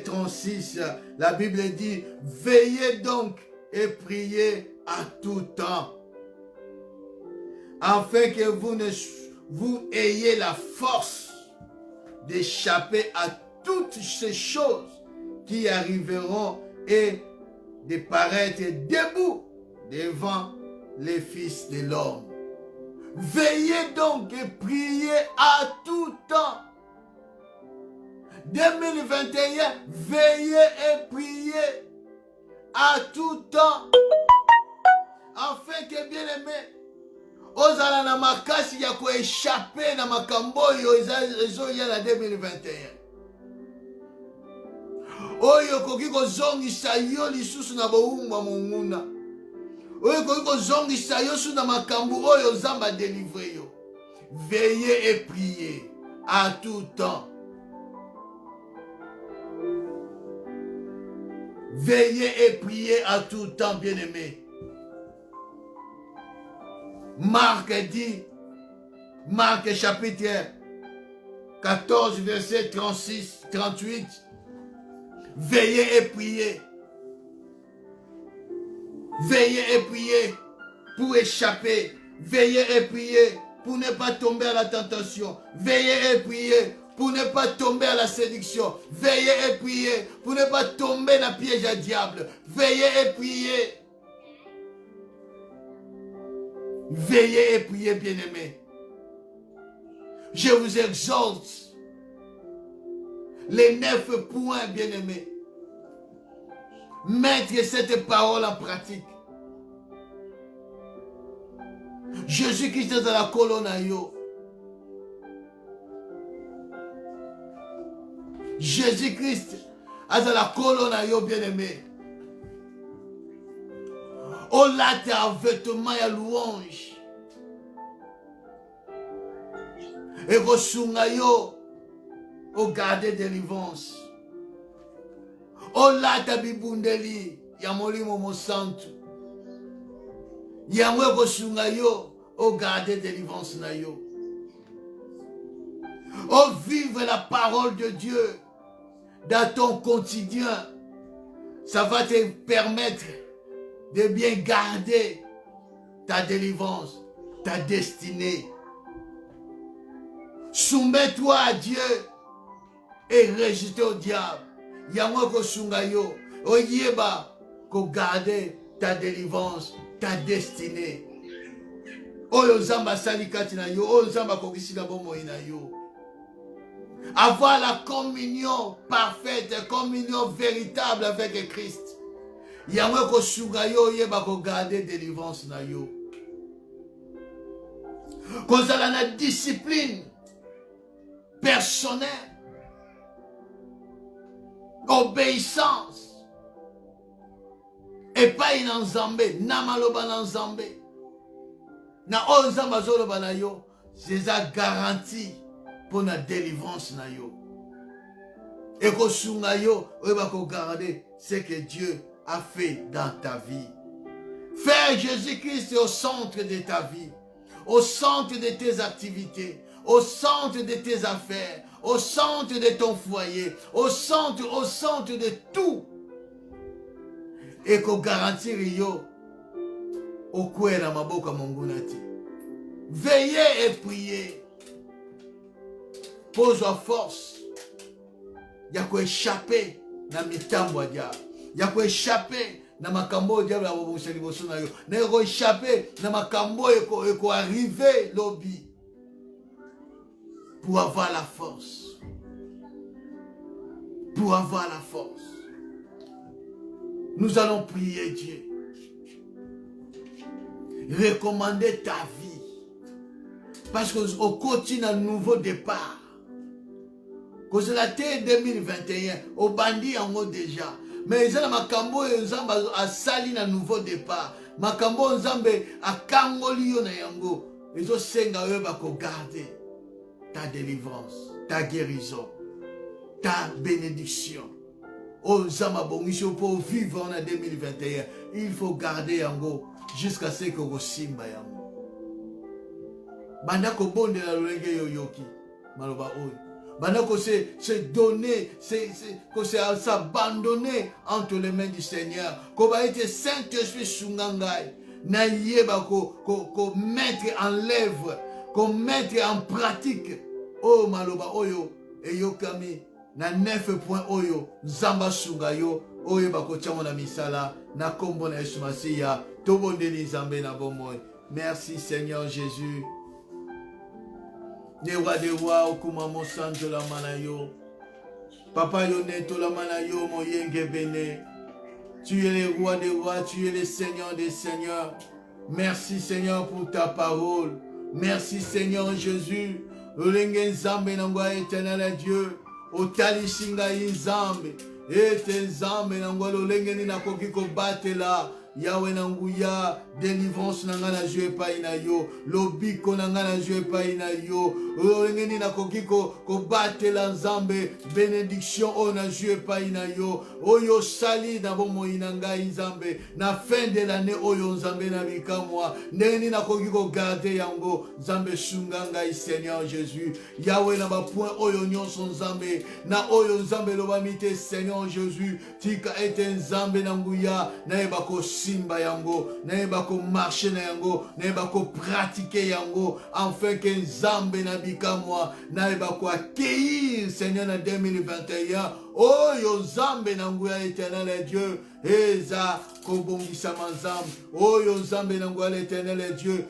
36, la Bible dit, veillez donc et priez à tout temps, afin que vous ayez la force d'échapper à toutes ces choses qui arriveront et de paraître debout devant les fils de l'homme. Veillez donc et priez à tout temps. 2021, veillez et priez à tout temps, afin que bien aimé, ozala na makasi ya ko échapper na makambo yo ezo ya na 2021. Oyo koki kozongisa yo lisusu na boumba monguna. Oyo koki kozongisa yo su na makambo oyo Nzamba délivrer yo. Veillez et priez à tout temps. Veillez et priez à tout temps, bien-aimés. Marc dit, Marc chapitre 14, verset 36, 38. Veillez et priez. Veillez et priez pour échapper. Veillez et priez pour ne pas tomber à la tentation. Veillez et priez pour ne pas tomber à la séduction. Veillez et priez pour ne pas tomber dans le piège à diable. Veillez et priez. Veillez et priez, bien-aimés. Je vous exhorte. Les 9 points, bien-aimés. Mettre cette parole en pratique. Jésus-Christ est dans la colonne. Jésus-Christ est dans la colonne, bien-aimé. Oh là, t'es un vêtement à louange. Et resunga yo, oh garder délivrance. Oh là, t'as bibundeli, ya molimo mo santu. Ya mwe resunga yo, oh garder délivrance na yo. Oh vivre la parole de Dieu dans ton quotidien. Ça va te permettre de bien garder ta délivrance, ta destinée. Soumets-toi à Dieu et résiste au diable. Yamwe ko sungayo, oyeba ko garder ta délivrance, ta destinée. Oyo Nzamba salikati na yo, oyo Nzamba kokisika bomoi na yo. Avoir la communion parfaite, la communion véritable avec Christ. Yamwe ko sungayo, yeba ko garder délivrance na yo. Kozala na discipline personnelle. Obéissance. Et pas une Nzambe, na maloba na Nzambe. Na o Nzamba zoloba na yo, c'est ça garantie pour la délivrance na yo. Et ko sunga yo, oyeba ko garder ce que Dieu a fait dans ta vie. Faire Jésus-Christ au centre de ta vie, au centre de tes activités, au centre de tes affaires, au centre de ton foyer, au centre de tout. Et qu'on garantir yo au koué na maboka mongunati. Veillez et priez. Pose en force. Ya ko échapper na mitambo dia. Ya ko échapper na makambo dia la bobosheli bosona yo. Na ko échapper na makambo eko arriver lobby. Pour avoir la force. Pour avoir la force. Nous allons prier Dieu. Recommander ta vie. Parce qu'au quotidien, un nouveau départ. Quand c'est la terre 2021, au bandit en haut déjà. Mais ils ont makambo et nzambe a sali un nouveau départ. Makambo nzambe a kangoli yo na yango. Ils ont senga eux bako garder ta délivrance, ta guérison, ta bénédiction. Oh nzambe bongisho pour vivre en 2021. Il faut garder yango jusqu'à ce que vous simba yango. Banda ko bonde la lolenge yoyoki maloba oyo. Banda ko se donner, s'abandonner entre les mains du Seigneur. Ko ba ete Saint-Esprit sungangai na yeba ko mettre en l'œuvre, ko mettre en pratique. Oh maloba oyo eyokami na 9 points oyo nzamba sunga yo oyo bako tiamo na misala na kombo na Yesu Masiya tobondeli nzambe na bomoi. Merci Seigneur Jésus. Ne roi de roi okuma mosanjo la manayo. Papa yoneto la manayo moyenge bene. Tu es le roi des rois, tu es le Seigneur des seigneurs. Merci Seigneur pour ta parole. Merci Seigneur Jésus. Olenge nzambe nangwa éternel Dieu. Otali shinga inzambe. Ete nzambe nangwa olenge ni nakoki ko batela. Yahweh nanguya, délivrance nangana joué pa ina yo, lobiko nangana joué pa ina yo, olengeni na kokiko ko batela nzambe, bénédiction o na joué pa ina yo, oyo sali na bomo inanga nzambe, na fin de l'année oyo nzambe na bikamwa, ndeni na kokiko garder yango, nzambe sunganga Seigneur Jésus, Yahweh na ba point oyo nyonso nzambe, na oyo nzambe lobamite Seigneur Jésus, tika ete nzambe nanguya, na ebako simba yango, na ko marcher na yango, na ko pratiquer yango, afin que nzambe na bikamwa, na ko accueillir Seigneur na 2021. Oh yo nzambe na nguya éternel Dieu, eza kobongisa manzambe, oh yo nzambe na nguya éternel Dieu,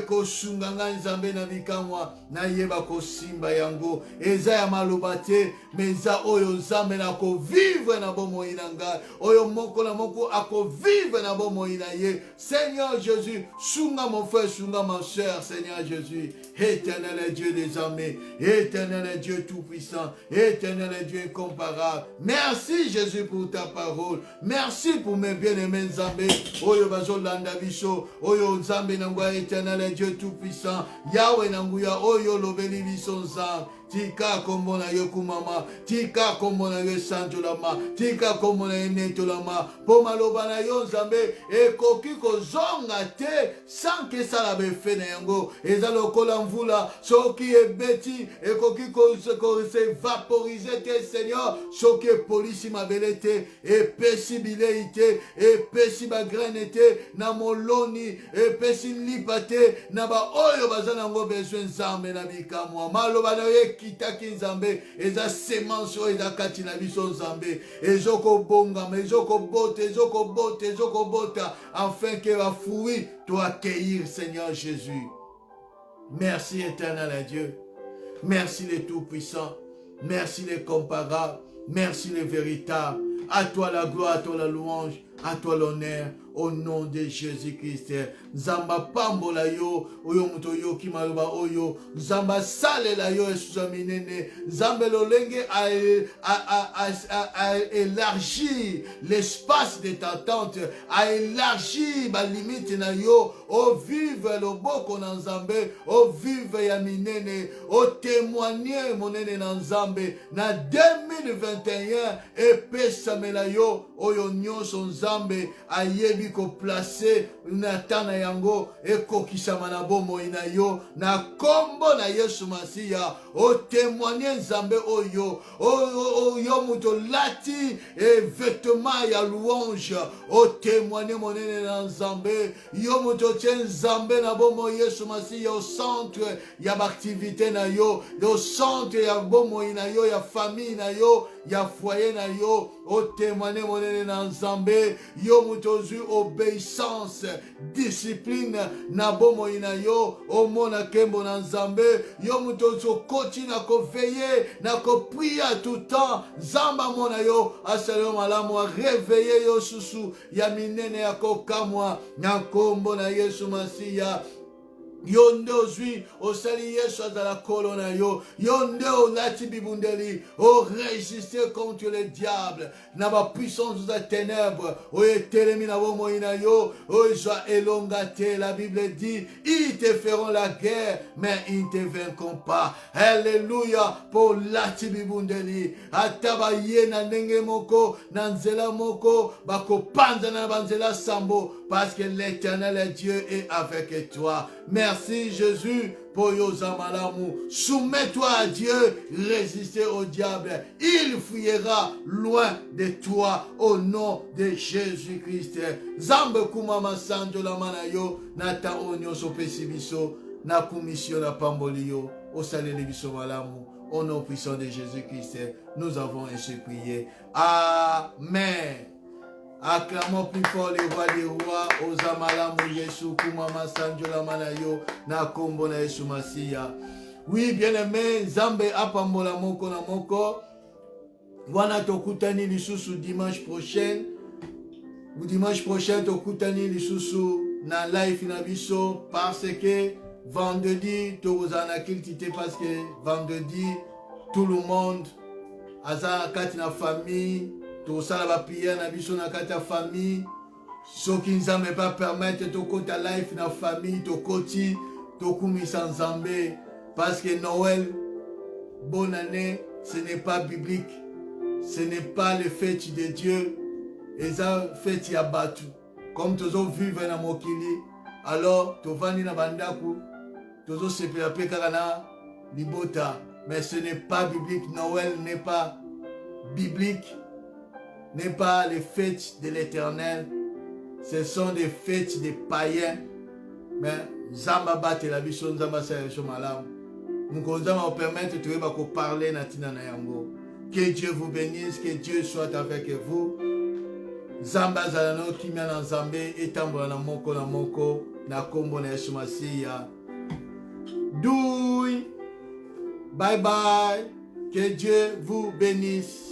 ko sunganga nzambe na bikamwa, na yeba ko simba yango, eza ya malobate, meza oyo nzambe na ko vivre na bomo inanga, oyo moko na moko ako vivre na bomo inaye. Seigneur Jésus, sunga mon frère, sunga ma soeur, Seigneur Jésus, éternel Dieu des armées, éternel Dieu tout-puissant, éternel Dieu incomparable. Merci Jésus pour ta parole. Merci pour mes bien-aimés Nzambe. Oyo bazo landa biso. Oyo Nzambe nangwa éternel Dieu tout-puissant. Yahweh nanguya oyo lobeli biso Nzambe. Tika kombo na yo kumama, tika kombo na yo sanjolama, tika kombo na yo netolama, po maloba na yo Nzambe, ekoki kozonga te, sans que ça la befe na yango, eza lokola mvula, soki ebeti, ekoki se vaporiser te Seigneur, soki polisi mabele te, epesi bilei te, epesi bagrene te, na moloni, epesi lipa te, na ba oyo bazana ngo besoin Nzambe na bikamwa, maloba na yo kitaki Nzambe, eza semence oyo eza kati na biso Nzambe, ezoko bongama, ezoko bota, afin que la fruit doit accueillir Seigneur Jésus. Merci éternel Dieu, merci le tout-puissant, merci le comparable, merci le véritable, à toi la gloire, à toi la louange, à toi l'honneur, au nom de Jésus-Christ. Zamba pambola yo, oyo muto yo kimaluba oyo, Zamba sale la yo esuzaminene, Zamba lolenge a élargi l'espace de ta tente, a élargi ma limite na yo, o vive le boko na Nzambe, o vive ya minene, o témoigner monene na Nzambe, na 2021, epesa mela yo, oyo nyonso Nzambe, ayebi oyebi ko placer na tana yango ekokisama na bomoi na yo na kombo na Yesu Masiya o témoigner nzambe oyo yo muto lati e vêtement ya louange o témoigner monene na nzambe yo muto tie nzambe na bomoi Yesu Masiya au centre ya activité na yo au centre ya bomoi na yo ya famille na yo ya foyer na yo o témoigner monene na nzambe yo muto zui obéissance discipline na bomoi na yo o mona kembo na nzambe yo muto zo koti na ko veiller na ko prier tout temps nzamba mona yo asalo malamu a réveiller yo susu ya minene ya kokamwa na kombo na Yesu Masiya Yonde ozui osali Yesu azala kolo na yo yonde olati bibundeli o résister contre le diable na ba puissance de ténèbres o etelemi na bomoi na yo o joa elongate. La Bible dit ils te feront la guerre mais ils ne te vaincront pas. Alléluia pour lati bibundeli ataba ye na ndenge moko na nzela moko bako panza na banzela sambo parce que l'Éternel Dieu est avec toi. Merci Jésus pour Yozamalamu. Soumets-toi à Dieu, résistez au diable. Il fuyera loin de toi au nom de Jésus-Christ. Zambe kumama sanjo la manayo nata onyo so pesibiso na commission na pamboliyo au salut de biso malamu. Au nom puissant de Jésus-Christ, nous avons ainsi prié. Amen. Acclamons plus fort les rois des rois, Ozamalamu Yesu, Kumama Sanjola Manayo, na kombo na Yesu Masiya. Oui, bien-aimé, Zambe apambola moko na moko. Wana tokutani lisusu dimanche prochain. Dimanche prochain tokutani lisusu na live na biso parce que vendredi tozana kiltite parce que vendredi tout le monde aza kati na famille. Tout ça va prier na biso na kata famille. Ce qui nous ne pas permettre de kota life na famille, to koti, to kumisa nzambe. Parce que Noël, bonne année, ce n'est pas biblique. Ce n'est pas le fête de Dieu. Et ça, fête ya batu. Comme tozo vivre na mokili. Alors, to vani na bandaku. Tozo se pelape kakana libota. Mais ce n'est pas biblique. Noël n'est pas biblique. N'est pas les fêtes de l'Éternel. Ce sont des fêtes des païens. Mais Zamba bate la biso Zamba sa yeso malamu. Mukonzama vous permettre de parler natina na yango. Que Dieu vous bénisse, que Dieu soit avec vous. Zamba zalano kimia na Nzambe etambola na moko na kombo na Yesu Masiya. Douille. Bye bye. Que Dieu vous bénisse.